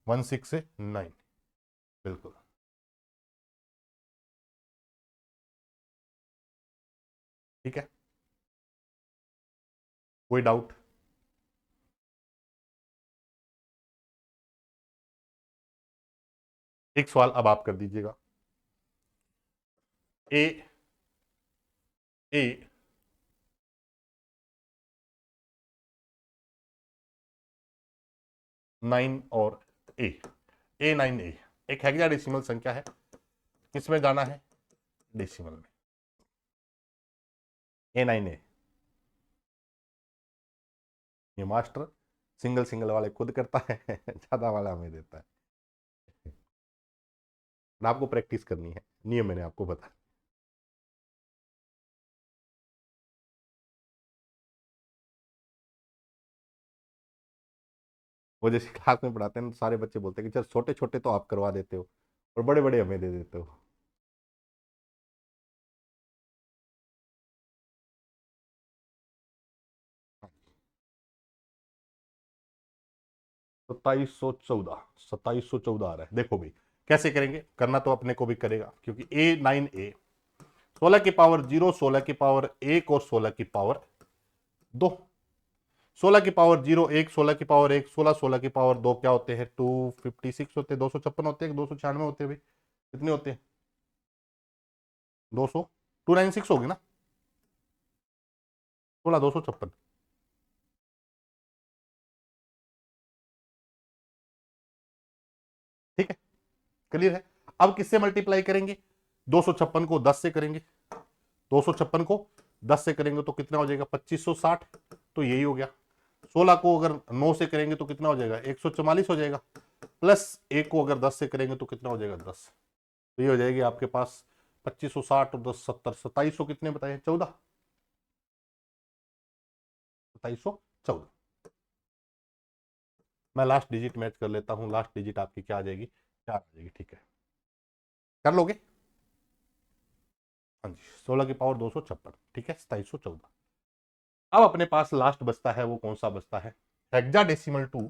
169, बिल्कुल ठीक है। कोई डाउट? एक सवाल अब आप कर दीजिएगा। ए ए 9 और A9A एक हेक्साडेसिमल संख्या है, किसमें जाना है? डेसिमल में। A9A, ये मास्टर सिंगल सिंगल वाले खुद करता है ज्यादा वाला हमें देता है। आपको प्रैक्टिस करनी है, नियम मैंने आपको बताया। वो जैसे क्लास में पढ़ाते हैं सारे बच्चे बोलते हैं कि सर छोटे छोटे तो आप करवा देते हो और बड़े बड़े हमें दे देते हो। 2714 आ रहा है। देखो भाई कैसे करेंगे, करना तो अपने को भी करेगा, क्योंकि A9A 16 की पावर 0, 16 की पावर 1 और 16 की पावर 2। 16 की पावर 0 1, 16 की पावर 1 16, 16 की पावर 2 क्या होते हैं, 256 होते हैं, 256 होते हैं, 296 होते हैं भाई, कितने होते हैं, 200, 296 होगी ना, 16 256। ठीक है, क्लियर है। अब किससे मल्टीप्लाई करेंगे, 256 को 10 से करेंगे, 256 को 10 से करेंगे तो कितना हो जाएगा, 2560, तो यही हो गया। 16 को अगर 9 से करेंगे तो कितना हो जाएगा, 144 हो जाएगा, प्लस 1 को अगर 10 से करेंगे तो कितना हो जाएगा, 10, तो ये हो जाएगी आपके पास 2560 और 10 70, 2700 कितने बताए, 14, 2714। मैं लास्ट डिजिट मैच कर लेता हूं, लास्ट डिजिट आपकी क्या आ जाएगी, 4 आ जाएगी। ठीक है, कर लोगे, हाँ जी, 16 की पावर 256, ठीक है, 2714। अब अपने पास लास्ट बचता है, वो कौन सा बचता है, hexadecimal to,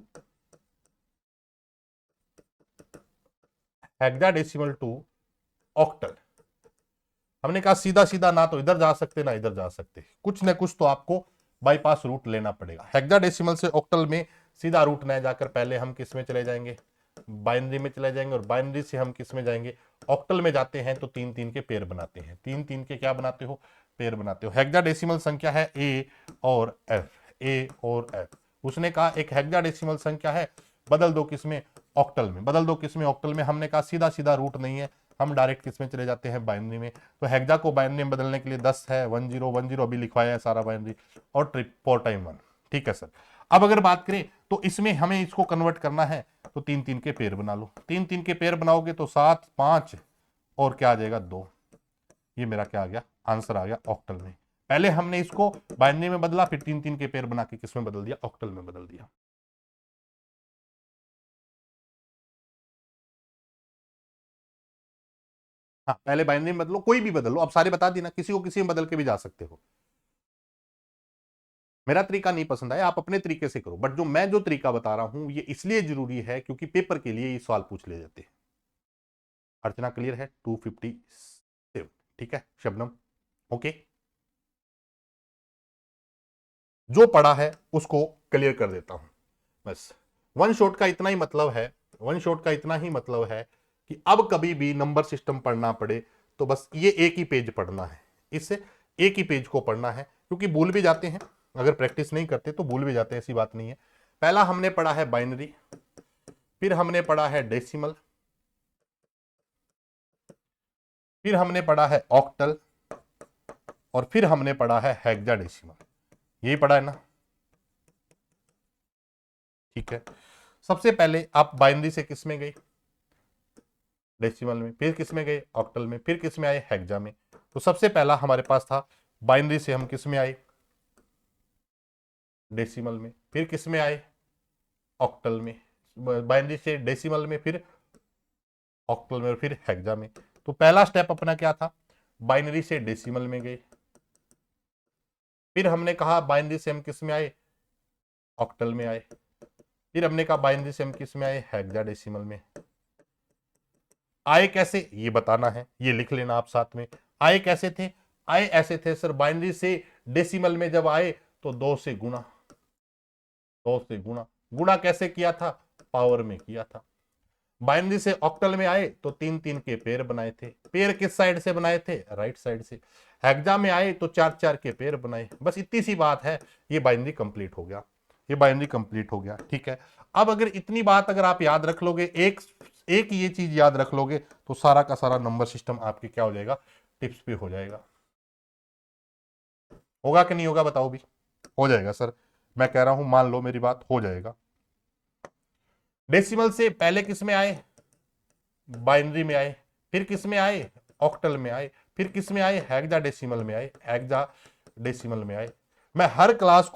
hexadecimal to octal. हमने कहा सीधा सीधा ना तो इधर जा सकते ना इधर जा सकते, कुछ ना कुछ तो आपको बाईपास रूट लेना पड़ेगा। हेक्साडेसिमल से ऑक्टल में सीधा रूट न जाकर पहले हम किस में चले जाएंगे, बाइनरी में चले जाएंगे, और बाइनरी से हम किस में जाएंगे, ऑक्टल में जाते हैं तो 3 3 के पेयर बनाते हैं, 3 3 के क्या बनाते हो, पेयर बनाते हो। हेक्साडेसिमल संख्या है ए और एफ, ए और एफ। उसने कहा एक हेक्साडेसिमल संख्या है, बदल दो किसमें, ऑक्टल में, बदल दो किसमें, ऑक्टल में। हमने कहा सीधा सीधा रूट नहीं है, हम डायरेक्ट किसमें चले जाते हैं, बाइनरी में। तो हेक्सा को बाइनरी में बदलने के लिए 10 है, 1010 अभी लिखवाया है सारा बाइनरी, और ट्रिप 4 टाइम 1। ठीक है सर। अब अगर बात करें तो इसमें हमें इसको कन्वर्ट करना है, तो 3 3 के पेयर बना लो, 3 3 के पेयर बनाओगे तो 7 5 और क्या आ जाएगा, 2। ये मेरा क्या आ गया, आंसर आ गया ऑक्टल में। पहले हमने इसको बाइनरी में बदला, फिर 3 3 के पेयर बना के किसमें बदल दिया, ऑक्टल में बदल दिया। हाँ, पहले बाइनरी में बदलो, कोई भी बदल लो, अब सारे बता दी ना, किसी को किसी में बदल के भी जा सकते हो। मेरा तरीका नहीं पसंद आया, आप अपने तरीके से करो, बट जो तरीका बता रहा हूं ये इसलिए जरूरी है क्योंकि पेपर के लिए ये सवाल पूछ ले जाते हैं। अर्चना क्लियर है, 257, ठीक है शबनम, ओके। जो पढ़ा है उसको क्लियर कर देता हूं बस। वन शॉट का इतना ही मतलब है, वन शॉट का इतना ही मतलब है कि अब कभी भी नंबर सिस्टम पढ़ना पड़े तो बस ये एक ही पेज पढ़ना है, इससे एक ही पेज को पढ़ना है, क्योंकि भूल भी जाते हैं, अगर प्रैक्टिस नहीं करते तो भूल भी जाते हैं, ऐसी बात नहीं है। पहला हमने पढ़ा है बाइनरी, फिर हमने पढ़ा है डेसिमल, फिर हमने पढ़ा है ऑक्टल, और फिर हमने पढ़ा है हेक्साडेसिमल। यही पढ़ा है ना, ठीक है। सबसे पहले आप बाइनरी से किस में गए, डेसिमल में, फिर किस में गए, ऑक्टल में, फिर किस में आए, हेक्सा में। तो सबसे पहला हमारे पास था बाइनरी से हम किस में आए, डेसिमल में, फिर किस में आए, ऑक्टल में, बाइनरी से डेसिमल में, फिर ऑक्टल में, और फिर हेक्सा में। तो पहला स्टेप अपना क्या था, बाइनरी से डेसिमल में गए, फिर हमने कहा बाइनरी से हम किस में आए, ऑक्टल में आए, फिर हमने कहा बाइनरी से हम किस में आए, हेक्साडेसिमल में। आए कैसे ये बताना है, ये लिख लेना आप साथ में। आए कैसे थे, आए ऐसे थे सर, बाइनरी से डेसिमल में जब आए तो 2 से गुणा, 2 से गुणा, गुणा कैसे किया था, पावर में किया था। बाइनरी से ऑक्टल में आए तो 3 3 के पेयर बनाए थे, पेयर किस साइड से बनाए थे, राइट साइड से। हेक्सा में आए तो 4 4 के पेयर बनाए, बस इतनी सी बात है, ये बाइनरी कंप्लीट हो गया, ये बाइनरी कंप्लीट हो गया, ठीक है। अब अगर इतनी बात अगर आप याद रख लोगे, एक एक ये चीज याद रख लोगे, तो सारा का सारा नंबर सिस्टम आपके क्या हो जाएगा, टिप्स पे हो जाएगा। होगा कि नहीं होगा बताओ भी, हो जाएगा सर, मैं कह रहा हूं मान लो मेरी बात, हो जाएगा। डेसिमल से पहले किस में आए, बाइनरी में आए, फिर किस में आए, ऑक्टल में आए, फिर किस में आए, हेक्साडेसिमल में आए, हेक्साडेसिमल में आए। मैं हर क्लास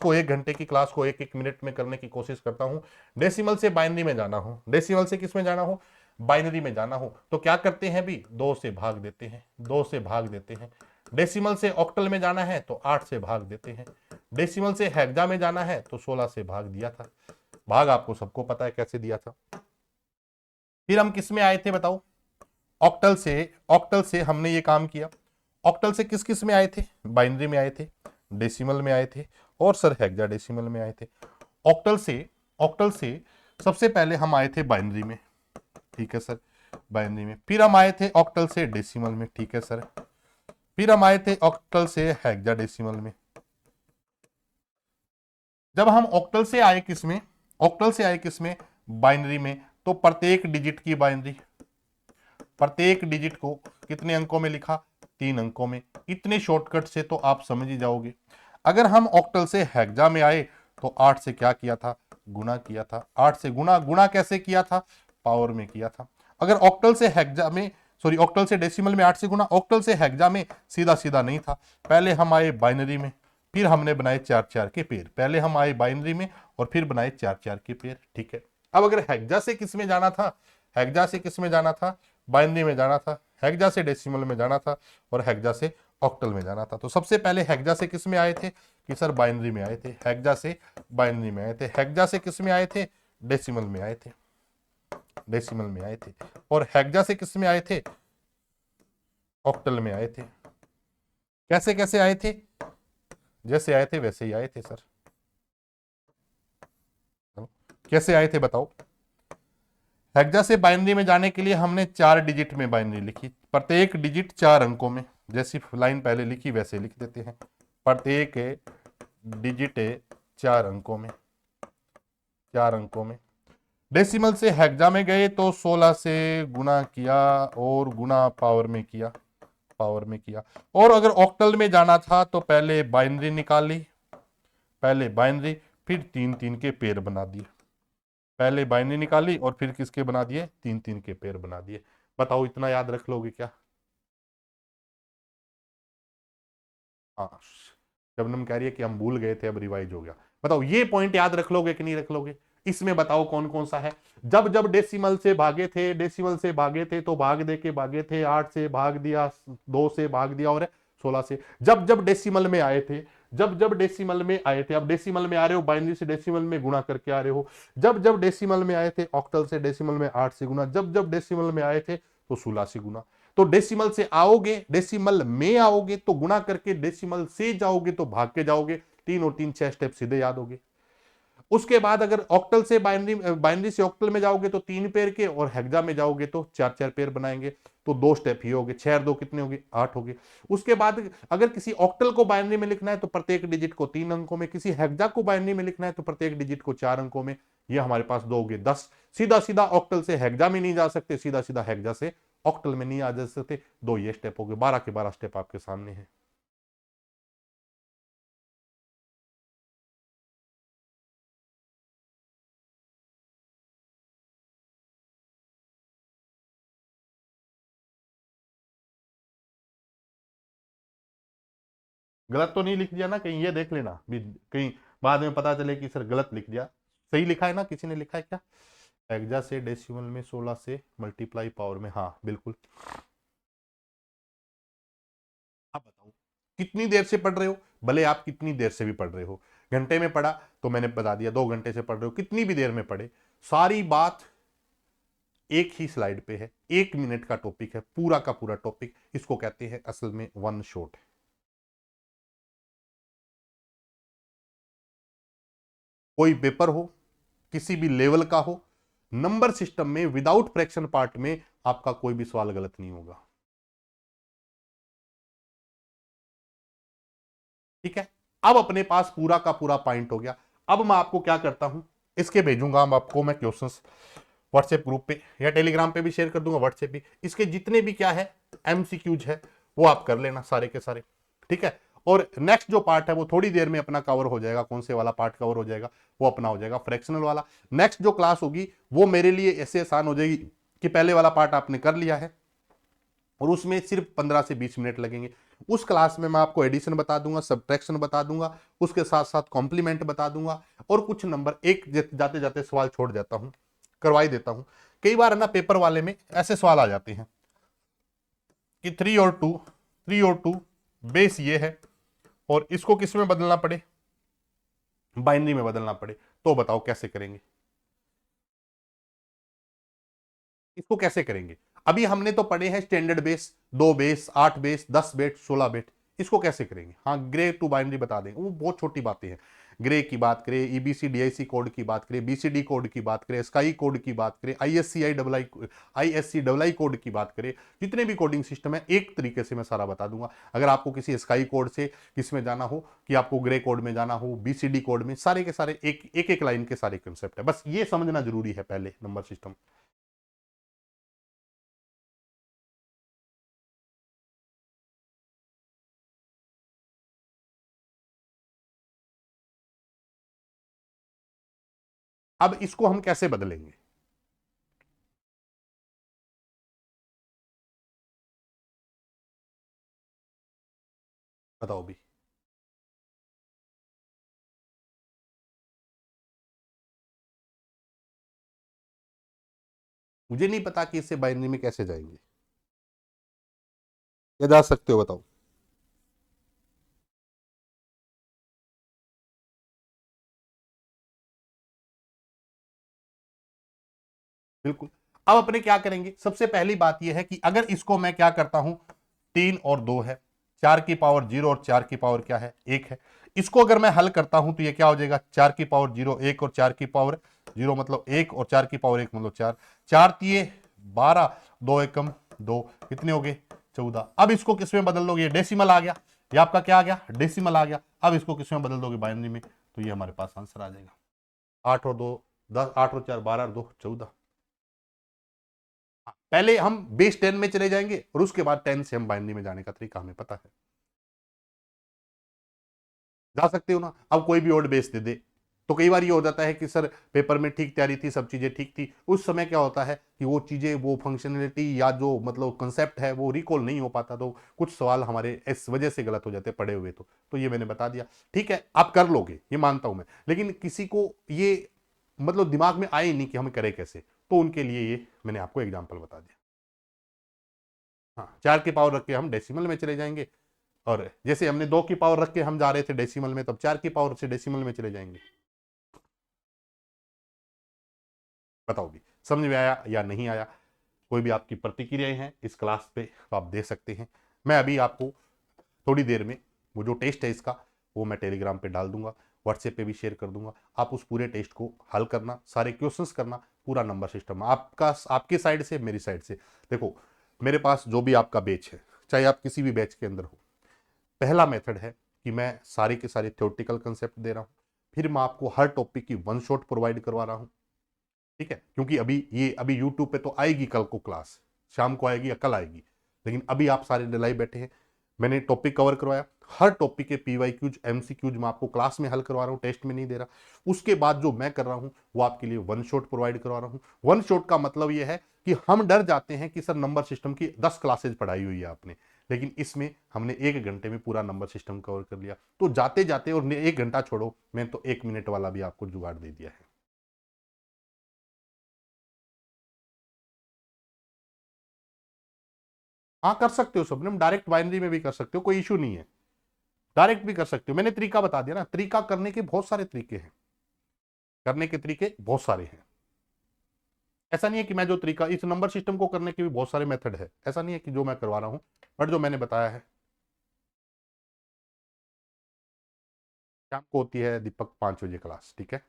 को 1 घंटे की क्लास को 1 1 मिनट में करने की कोशिश करता हूं। डेसिमल से बाइनरी में जाना हो, डेसिमल से किस में जाना हो, बाइनरी में जाना हो, तो क्या करते हैं भी, 2 से भाग देते हैं, 2 से भाग देते हैं। डेसिमल से ऑक्टल में जाना है तो 8 से भाग देते हैं, डेसिमल से हेक्सा में जाना है तो 16 से भाग दिया था। भाग आपको सबको पता है कैसे दिया था। फिर हम किस में आए थे बताओ, ऑक्टल से। ऑक्टल से हमने ये काम किया। ऑक्टल से किस किस में आए थे, बाइनरी में आए थे, डेसिमल में आए थे, और सर हेक्साडेसिमल में आए थे। ऑक्टल से सबसे पहले हम आए थे बाइनरी में, ठीक है सर, बाइनरी में। फिर हम आए थे ऑक्टल से डेसिमल में, ठीक है सर। फिर हम आए थे ऑक्टल से हेक्साडेसिमल में। जब हम ऑक्टल से आए किसमें, ऑक्टल से आए किसमें, बाइनरी में, तो प्रत्येक डिजिट की बाइनरी, प्रत्येक डिजिट को कितने अंकों में लिखा, 3 अंकों में। इतने शॉर्टकट से तो आप समझ ही जाओगे। अगर हम ऑक्टल से हेक्सा में आए तो 8 से क्या किया था, गुना किया था। 8 से गुना, गुना कैसे किया था, पावर में किया था। अगर ऑक्टल से हेक्सा में, सॉरी ऑक्टल से डेसिमल में 8 से गुना, ऑक्टल से हेक्सा में सीधा सीधा नहीं था। पहले हम आए बाइनरी में, फिर हमने बनाए 4-4 के पेयर। पहले हम आए बाइनरी में और फिर बनाए 4-4 के पेयर, ठीक है। अब अगर हेक्सा से किस में जाना था, हेक्सा से किस में जाना था, बाइनरी में जाना था। हेक्सा से डेसिमल में जाना था और हेक्सा से ऑक्टल में जाना था। तो सबसे पहले हेक्सा से किस में आए थे कि सर बाइनरी में आए थे। हेक्सा से बाइनरी में आए थे। हेक्सा से किस में आए थे, डेसिमल में आए थे, डेसिमल में आए थे। और हेक्सा से किस में आए थे, ऑक्टल में आए थे। कैसे कैसे आए थे, जैसे आए थे वैसे ही आए थे सर। कैसे आए थे बताओ। हेक्सा से बाइनरी में जाने के लिए हमने 4 डिजिट में बाइनरी लिखी, प्रत्येक डिजिट 4 अंकों में। जैसी लाइन पहले लिखी वैसे लिख देते हैं, प्रत्येक डिजिट 4 अंकों में, 4 अंकों में। डेसिमल से हेक्सा में गए तो 16 से गुना किया और गुना पावर में किया, पावर में किया। और अगर ऑक्टल में जाना था तो पहले बाइनरी निकाली, पहले बाइनरी, फिर 3-3 के पेयर बना दिए। पहले बाइनरी निकाली और फिर किसके बना दिए, 3-3 के पेयर बना दिए। बताओ इतना याद रख लोगे क्या। हाँ, शबनम कह रही है कि हम भूल गए थे, अब रिवाइज हो गया। बताओ ये पॉइंट याद रख लोगे कि नहीं रख लोगे। इसमें बताओ कौन कौन सा है। जब जब डेसिमल से भागे थे, डेसिमल से भागे थे तो भाग दे के भागे थे। 8 से भाग दिया, 2 से भाग दिया और 16 से। जब जब डेसिमल में आए थे, जब जब डेसिमल में आए थे, अब डेसिमल में आ रहे हो, बाइनरी से डेसिमल में गुणा करके आ रहे हो। जब जब डेसिमल में आए थे, ऑक्टल से डेसिमल में 8 से गुना। जब जब डेसिमल में आए थे तो 16 से गुना। तो डेसिमल से आओगे, डेसिमल में आओगे तो गुणा करके, डेसिमल से जाओगे तो भाग के जाओगे। 3 और 3 6 स्टेप सीधे याद होगे। उसके बाद अगर ऑक्टल से बाइनरी, बाइनरी से ऑक्टल में जाओगे तो 3 पेयर के, और हेक्सा में जाओगे तो 4-4 पेयर बनाएंगे। तो 2 स्टेप ही हो गए, 6 और 2 कितने हो गए, 8 हो गए। उसके बाद अगर किसी ऑक्टल को बाइनरी में लिखना है तो प्रत्येक डिजिट को 3 अंकों में, किसी हेक्सा को बाइनरी में लिखना है तो प्रत्येक डिजिट को 4 अंकों में। ये हमारे पास 2 हो गए 10। सीधा सीधा ऑक्टल से हेक्सा में नहीं जा सकते, सीधा सीधा हेक्सा से ऑक्टल में नहीं आ जा सकते। 2 ये स्टेप हो गए, 12 के 12 स्टेप आपके सामने है। गलत तो नहीं लिख दिया ना कहीं, ये देख लेना भी, कहीं बाद में पता चले कि सर गलत लिख दिया। सही लिखा है ना, किसी ने लिखा है क्या। हेक्सा से डेसिमल में 16 से मल्टीप्लाई पावर में, हाँ बिल्कुल। अब बताओ कितनी देर से पढ़ रहे हो, भले आप कितनी देर से भी पढ़ रहे हो। घंटे में पढ़ा तो मैंने बता दिया, 2 घंटे से पढ़ रहे हो, कितनी भी देर में पढ़े, सारी बात एक ही स्लाइड पे है। 1 मिनट का टॉपिक है, पूरा का पूरा टॉपिक। इसको कहते हैं असल में वन शॉट। कोई पेपर हो, किसी भी लेवल का हो, नंबर सिस्टम में विदाउट फ्रैक्शन पार्ट में आपका कोई भी सवाल गलत नहीं होगा, ठीक है। अब अपने पास पूरा का पूरा पॉइंट हो गया। अब मैं आपको क्या करता हूं, इसके भेजूंगा हम आपको, मैं क्वेश्चंस व्हाट्सएप ग्रुप पे या टेलीग्राम पे भी शेयर कर दूंगा, व्हाट्सएप भी। इसके जितने भी क्या है एमसीक्यूज है वो आप कर लेना सारे के सारे, ठीक है। और नेक्स्ट जो पार्ट है वो थोड़ी देर में अपना कवर हो जाएगा। कौन से वाला पार्ट कवर हो जाएगा, वो अपना हो जाएगा फ्रैक्शनल वाला। नेक्स्ट जो क्लास होगी वो मेरे लिए ऐसे आसान हो जाएगी कि पहले वाला पार्ट आपने कर लिया है और उसमें सिर्फ 15 से 20 मिनट लगेंगे। उस क्लास में मैं आपको एडिशन बता दूंगा, सब्ट्रैक्शन बता दूंगा, उसके साथ साथ कॉम्प्लीमेंट बता दूंगा, और कुछ नंबर एक जाते जाते सवाल छोड़ जाता हूं, करवाई देता हूं। कई बार है ना पेपर वाले में ऐसे सवाल आ जाते हैं कि 3 और 2 बेस ये है और इसको किस में बदलना पड़े, बाइनरी में बदलना पड़े। तो बताओ कैसे करेंगे। इसको कैसे करेंगे? अभी हमने तो पढ़े हैं स्टैंडर्ड बेस, 2 बेस, 8 बेस, 10 बेट, 16 बेट। इसको कैसे करेंगे? हाँ, ग्रे टू बाइनरी बता देंगे, वो बहुत छोटी बातें हैं। ग्रे की बात करें, ईबीसी डीआईसी कोड की बात करें, बीसीडी कोड की बात करें, स्काई कोड की बात करें, आईएससी डबल आई कोड की बात करें, जितने भी कोडिंग सिस्टम है एक तरीके से मैं सारा बता दूंगा। अगर आपको किसी स्काई कोड से किस में जाना हो, कि आपको ग्रे कोड में जाना हो, बीसीडी कोड में, सारे के सारे एक एक लाइन के सारे कंसेप्ट है, बस ये समझना जरूरी है पहले नंबर सिस्टम। अब इसको हम कैसे बदलेंगे? बताओ भी। मुझे नहीं पता कि इससे बाइनरी में कैसे जाएंगे, या जा सकते हो? बताओ। बिल्कुल। अब अपने क्या करेंगे? सबसे पहली बात यह है कि अगर इसको मैं क्या करता हूं, 3 और 2 है, 4 की पावर 0 और 4 की पावर क्या है, 1 है। इसको अगर मैं हल करता हूं तो ये क्या हो जाएगा, 4 की पावर 0, 1 और 4 की पावर 0 मतलब 1 और 4 की पावर 1 मतलब 4, 4 तिये 12, 2 एकम 2, कितने हो गए, 14। अब इसको किस में बदल दोगे? डेसिमल आ गया, ये आपका क्या आ गया, डेसिमल आ गया। अब इसको किस में बदल दोगे, बाइनरी में, तो ये हमारे पास आंसर आ जाएगा। 8 और 2 10, 8 और 4 12 और 2 14। पहले हम बेस 10 में चले जाएंगे और उसके बाद 10 से हम बाइनरी में जाने का तरीका हमें पता है। जा सकते हो ना? अब कोई भी ओल्ड बेस दे दे तो कई बार ये हो जाता है कि सर पेपर में ठीक तैयारी थी, सब चीजें ठीक थी, उस समय क्या होता है कि वो चीजें, वो फंक्शनलिटी या जो मतलब कंसेप्ट है वो रिकॉल नहीं हो पाता, तो कुछ सवाल हमारे इस वजह से गलत हो जाते पढ़े हुए। तो ये मैंने बता दिया। ठीक है, आप कर लोगे ये मानता हूं मैं, लेकिन किसी को ये मतलब दिमाग में आए नहीं कि हम करें कैसे, तो उनके लिए ये मैंने आपको एग्जाम्पल बता दिया। हाँ, 4 की पावर रख के हम डेसिमल में चले जाएंगे, और जैसे हमने 2 की पावर रख के हम जा रहे थे डेसिमल में, तब 4 की पावर से डेसिमल में चले जाएंगे। बताओ भी, समझ में आया या नहीं आया? कोई भी आपकी प्रतिक्रियाएं हैं इस क्लास पे तो आप दे सकते हैं। मैं अभी आपको थोड़ी देर में वो जो टेस्ट है इसका, वो मैं टेलीग्राम पे डाल दूंगा, व्हाट्सएप पे भी शेयर कर दूंगा। आप उस पूरे टेस्ट को हल करना, सारे क्वेश्चंस करना, पूरा नंबर सिस्टम आपका, आपकी साइड से मेरी साइड से। देखो, मेरे पास जो भी आपका बैच है, चाहे आप किसी भी बैच के अंदर हो, पहला मेथड है कि मैं सारे के सारे थ्योरेटिकल कंसेप्ट दे रहा हूँ, फिर मैं आपको हर टॉपिक की वन शॉट प्रोवाइड करवा रहा हूँ। ठीक है, क्योंकि अभी यूट्यूब पे तो आएगी कल को क्लास, शाम को आएगी या कल आएगी, लेकिन अभी आप सारे लाइव बैठे हैं। मैंने टॉपिक कवर करवाया, हर टॉपिक के पीवाईक्यूज एमसीक्यूज मैं आपको क्लास में हल करवा रहा हूँ, टेस्ट में नहीं दे रहा। उसके बाद जो मैं कर रहा हूँ वो आपके लिए वन शॉट प्रोवाइड करवा रहा हूँ। वन शॉट का मतलब ये है कि हम डर जाते हैं कि सर नंबर सिस्टम की 10 क्लासेज पढ़ाई हुई है आपने, लेकिन इसमें हमने 1 घंटे में पूरा नंबर सिस्टम कवर कर लिया। तो जाते जाते, और 1 घंटा छोड़ो, मैं तो 1 मिनट वाला भी आपको जुगाड़ दे दिया है। हाँ, कर सकते हो सबने, डायरेक्ट बाइनरी में भी कर सकते हो, कोई इशू नहीं है। डायरेक्ट भी कर सकते हो, मैंने तरीका बता दिया ना, तरीका करने के बहुत सारे तरीके हैं, करने के तरीके बहुत सारे हैं। ऐसा नहीं है कि मैं जो तरीका, इस नंबर सिस्टम को करने के भी बहुत सारे मेथड है, ऐसा नहीं है कि जो मैं करवा रहा हूं, बट जो मैंने बताया है। शाम को होती है दीपक 5 बजे क्लास, ठीक है।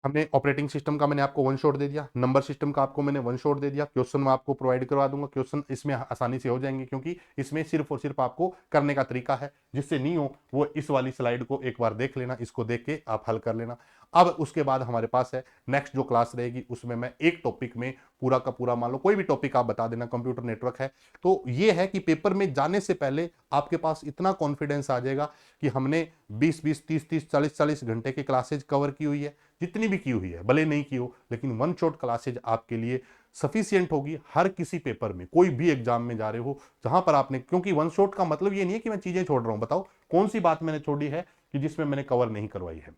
हमने ऑपरेटिंग सिस्टम का मैंने आपको वन शॉट दे दिया, नंबर सिस्टम का आपको मैंने वन शॉट दे दिया, क्वेश्चन मैं आपको प्रोवाइड करवा दूंगा, क्वेश्चन इसमें आसानी से हो जाएंगे, क्योंकि इसमें सिर्फ और सिर्फ आपको करने का तरीका है। जिससे नहीं हो वो इस वाली स्लाइड को एक बार देख लेना, इसको देख के आप हल कर लेना। अब उसके बाद हमारे पास है नेक्स्ट जो क्लास रहेगी, उसमें मैं एक टॉपिक में पूरा का पूरा, मान लो कोई भी टॉपिक आप बता देना, कंप्यूटर नेटवर्क है, तो ये है कि पेपर में जाने से पहले आपके पास इतना कॉन्फिडेंस आ जाएगा कि हमने 20-20, 30-30, 40-40 घंटे की क्लासेज कवर की हुई है, जितनी भी की हुई है, भले नहीं की हो, लेकिन वन शॉट क्लासेज आपके लिए सफिशियंट होगी हर किसी पेपर में, कोई भी एग्जाम में जा रहे हो जहां पर आपने, क्योंकि वन शॉट का मतलब ये नहीं है कि मैं चीजें छोड़ रहा हूं। बताओ कौन सी बात मैंने छोड़ी है कि जिसमें मैंने कवर नहीं करवाई है?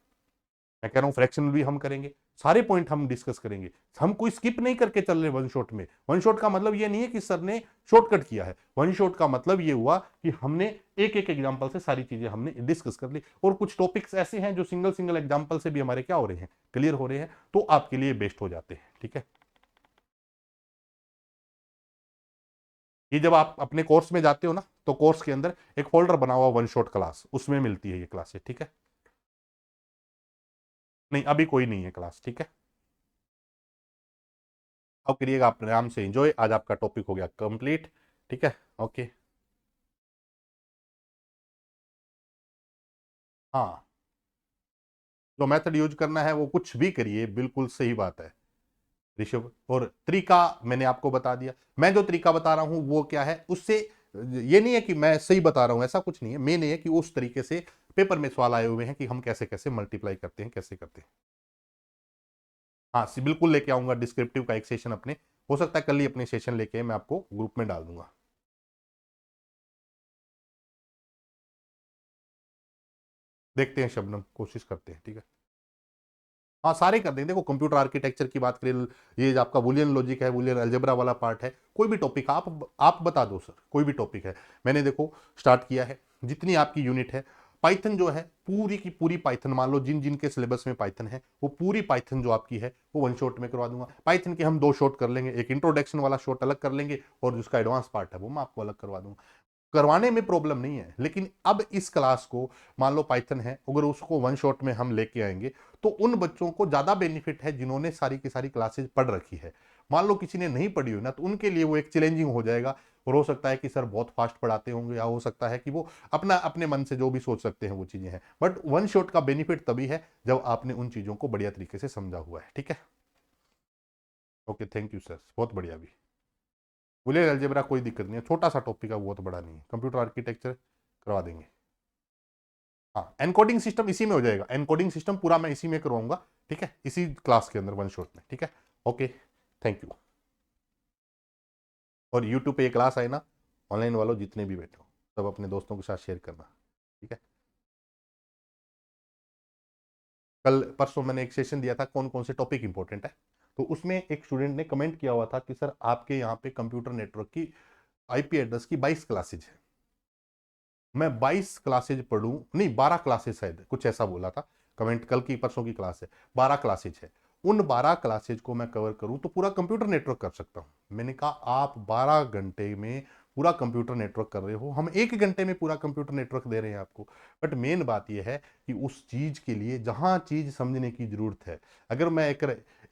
मैं कह रहा हूं फ्रैक्शनल भी हम करेंगे, सारे पॉइंट हम डिस्कस करेंगे। हम कोई स्किप नहीं करके चल रहे वन शॉट में। वन शॉट का मतलब ये नहीं है कि सर ने शॉर्टकट किया है। वन शॉट का मतलब ये हुआ कि हमने एक एक एग्जांपल से सारी चीजें हमने डिस्कस कर ली, और कुछ टॉपिक्स ऐसे हैं जो सिंगल सिंगल एग्जांपल से भी हमारे क्या हो रहे हैं, क्लियर हो रहे हैं, तो आपके लिए बेस्ट हो जाते हैं। ठीक है, ये जब आप अपने कोर्स में जाते हो ना, तो कोर्स के अंदर एक फोल्डर बना हुआ वन शॉट क्लास, उसमें मिलती है ये क्लासेस। ठीक है, नहीं अभी कोई नहीं है क्लास। ठीक है, अब करिएगा आप आराम से एंजॉय। आज आपका टॉपिक हो गया कंप्लीट। ठीक है, ओके। हाँ, जो मेथड यूज करना है वो कुछ भी करिए, बिल्कुल सही बात है ऋषभ। और तरीका मैंने आपको बता दिया। मैं जो तरीका बता रहा हूं वो क्या है, उससे ये नहीं है कि मैं सही बता रहा हूं, ऐसा कुछ नहीं है। मेन ये है कि उस तरीके से पेपर में सवाल आए हुए हैं कि हम कैसे कैसे मल्टीप्लाई करते हैं, कैसे करते हैं। हाँ, बिल्कुल लेके आऊंगा डिस्क्रिप्टिव का एक सेशन अपने, हो सकता है कल ही अपने सेशन लेके मैं आपको ग्रुप में डाल दूंगा। देखते हैं शबनम, कोशिश करते हैं। ठीक है, हाँ सारे कर देंगे। देखो कंप्यूटर आर्किटेक्चर की बात करें, ये जो आपका बुलियन लॉजिक है, बुलियन अलजेब्रा वाला पार्ट है, कोई भी टॉपिक आप बता दो सर, कोई भी टॉपिक है। मैंने देखो स्टार्ट किया है, जितनी आपकी यूनिट है, पाइथन जो है पूरी की पूरी पाइथन, मान लो जिन जिन के सिलेबस में पाइथन है, वो पूरी पाइथन जो आपकी है वो वन शॉट में करवा दूंगा। पाइथन के हम दो शॉट कर लेंगे, एक इंट्रोडक्शन वाला शॉट अलग कर लेंगे, और जिसका एडवांस पार्ट है वो मैं आपको अलग करवा दूंगा। करवाने में प्रॉब्लम नहीं है, लेकिन अब इस क्लास को, मान लो पाइथन है, अगर उसको वन शॉट में हम लेके आएंगे तो उन बच्चों को ज्यादा बेनिफिट है जिन्होंने सारी की सारी क्लासेज पढ़ रखी है। मान लो किसी ने नहीं पढ़ी हो ना, तो उनके लिए वो एक चैलेंजिंग हो जाएगा। और हो सकता है कि सर बहुत फास्ट पढ़ाते होंगे, या हो सकता है कि वो अपना अपने मन से जो भी सोच सकते हैं वो चीजें हैं। बट वन शॉट का बेनिफिट तभी है जब आपने उन चीजों को बढ़िया तरीके से समझा हुआ है। ठीक है, ओके, थैंक यू सर, बहुत बढ़िया भी। बुलियन अलजेब्रा कोई दिक्कत नहीं है, छोटा सा टॉपिक है, बहुत बड़ा नहीं है। कंप्यूटर आर्किटेक्चर करवा देंगे। हाँ, एनकोडिंग सिस्टम इसी में हो जाएगा, एनकोडिंग सिस्टम पूरा मैं इसी में करवाऊंगा। ठीक है, इसी क्लास के अंदर वन शॉट में। ठीक है, ओके, थैंक यू। और यूट्यूब पे ये क्लास आए ना, ऑनलाइन वालों जितने भी बैठे हो, सब अपने दोस्तों के साथ शेयर करना। ठीक है, कल परसों मैंने एक सेशन दिया था कौन कौन से टॉपिक इंपॉर्टेंट है, तो उसमें एक स्टूडेंट ने कमेंट किया हुआ था कि सर आपके यहाँ पे कंप्यूटर नेटवर्क की आईपी एड्रेस की 22 क्लासेज है। मैं 22 क्लासेज पढ़ूं, नहीं 12 क्लासेज शायद, कुछ ऐसा बोला था। कमेंट कल की परसों की क्लास है, 12 क्लासेज है। उन 12 क्लासेज को मैं कवर करूं तो पूरा कंप्यूटर नेटवर्क कर सकता हूं। मैंने कहा आप 12 घंटे में पूरा कंप्यूटर नेटवर्क कर रहे हो, हम 1 घंटे में पूरा कंप्यूटर नेटवर्क दे रहे हैं आपको। बट मेन बात यह है कि उस चीज के लिए जहां चीज समझने की जरूरत है, अगर मैं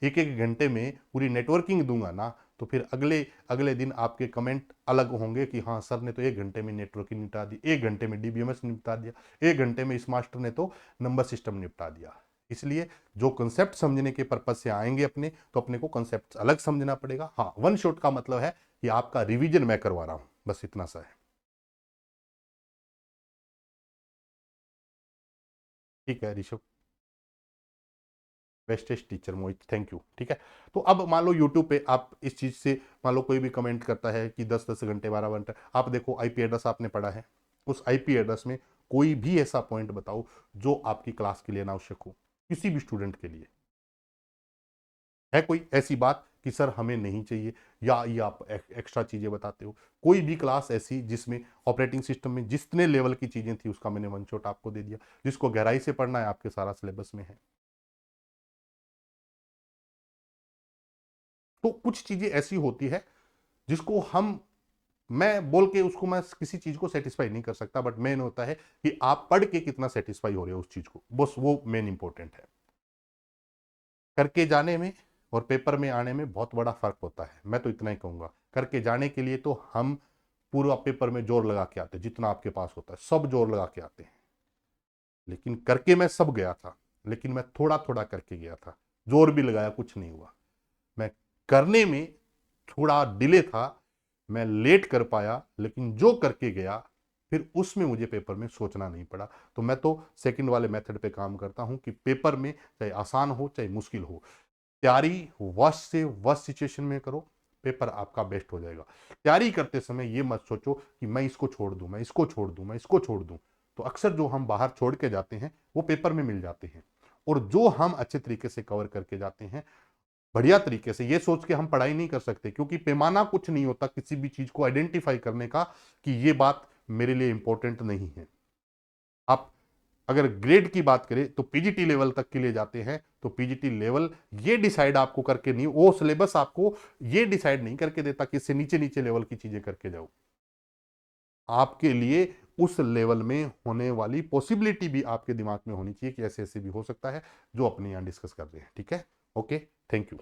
एक एक घंटे में पूरी नेटवर्किंग दूंगा ना, तो फिर अगले अगले दिन आपके कमेंट अलग होंगे कि हाँ सर ने तो 1 घंटे में नेटवर्किंग निपटा दी, 1 घंटे में डीबीएमएस निपटा दिया, 1 घंटे में इस मास्टर ने तो नंबर सिस्टम निपटा दिया। इसलिए जो कंसेप्ट समझने के पर्पज से आएंगे अपने, तो अपने को कंसेप्ट अलग समझना पड़ेगा। हाँ, वन शॉट का मतलब है कि आपका रिवीजन मैं करवा रहा हूं, बस इतना सा है। ठीक है Rishabh, bestest teacher Mohit, thank you. ठीक है, तो अब मान लो यूट्यूब पे आप इस चीज से, मान लो कोई भी कमेंट करता है कि 10-10 घंटे 12 घंटे, आप देखो आईपी एड्रेस आपने पढ़ा है, उस आईपी एड्रेस में कोई भी ऐसा पॉइंट बताओ जो आपकी क्लास के लिए अनावश्यक हो, किसी भी स्टूडेंट के लिए। है कोई ऐसी बात कि सर हमें नहीं चाहिए, या ये आप एक्स्ट्रा चीजें बताते हो? कोई भी क्लास ऐसी जिसमें ऑपरेटिंग सिस्टम में जितने लेवल की चीजें थी उसका मैंने वन शॉट आपको दे दिया, जिसको गहराई से पढ़ना है आपके सारा सिलेबस में है। तो कुछ चीजें ऐसी होती है जिसको हम, मैं बोल के उसको मैं किसी चीज को सेटिस्फाई नहीं कर सकता, बट मेन होता है कि आप पढ़ के कितना सेटिस्फाई हो रहे हो उस चीज को, बस वो मेन इंपॉर्टेंट है। करके जाने में और पेपर में आने में बहुत बड़ा फर्क होता है। मैं तो इतना ही कहूंगा, करके जाने के लिए तो हम पूरा पेपर में जोर लगा के आते हैं, जितना आपके पास होता है सब जोर लगा के आते हैं। लेकिन करके मैं सब गया था, लेकिन मैं थोड़ा थोड़ा करके गया था, जोर भी लगाया, कुछ नहीं हुआ। मैं करने में थोड़ा डिले था, मैं लेट कर पाया, लेकिन जो करके गया फिर उसमें मुझे पेपर में सोचना नहीं पड़ा। तो मैं तो सेकंड वाले मेथड पे काम करता हूं कि पेपर में चाहे आसान हो चाहे मुश्किल हो, तैयारी वर्स्ट से वर्स्ट सिचुएशन में करो, पेपर आपका बेस्ट हो जाएगा। तैयारी करते समय ये मत सोचो कि मैं इसको छोड़ दूं, मैं इसको छोड़ दूं, मैं इसको छोड़ दूं। तो अक्सर जो हम बाहर छोड़ के जाते हैं वो पेपर में मिल जाते हैं। और जो हम अच्छे तरीके से कवर करके जाते हैं बढ़िया तरीके से, ये सोच के हम पढ़ाई नहीं कर सकते, क्योंकि पैमाना कुछ नहीं होता किसी भी चीज को आइडेंटिफाई करने का कि ये बात मेरे लिए इंपॉर्टेंट नहीं है। आप अगर ग्रेड की बात करें तो पीजीटी लेवल तक के लिए जाते हैं, तो पीजीटी लेवल ये डिसाइड आपको करके नहीं, वो सिलेबस आपको ये डिसाइड नहीं करके देता कि इससे नीचे नीचे लेवल की चीजें करके जाओ। आपके लिए उस लेवल में होने वाली पॉसिबिलिटी भी आपके दिमाग में होनी चाहिए कि ऐसे ऐसे भी हो सकता है, जो अपने यहां डिस्कस कर रहे हैं। ठीक है, ओके, थैंक यू।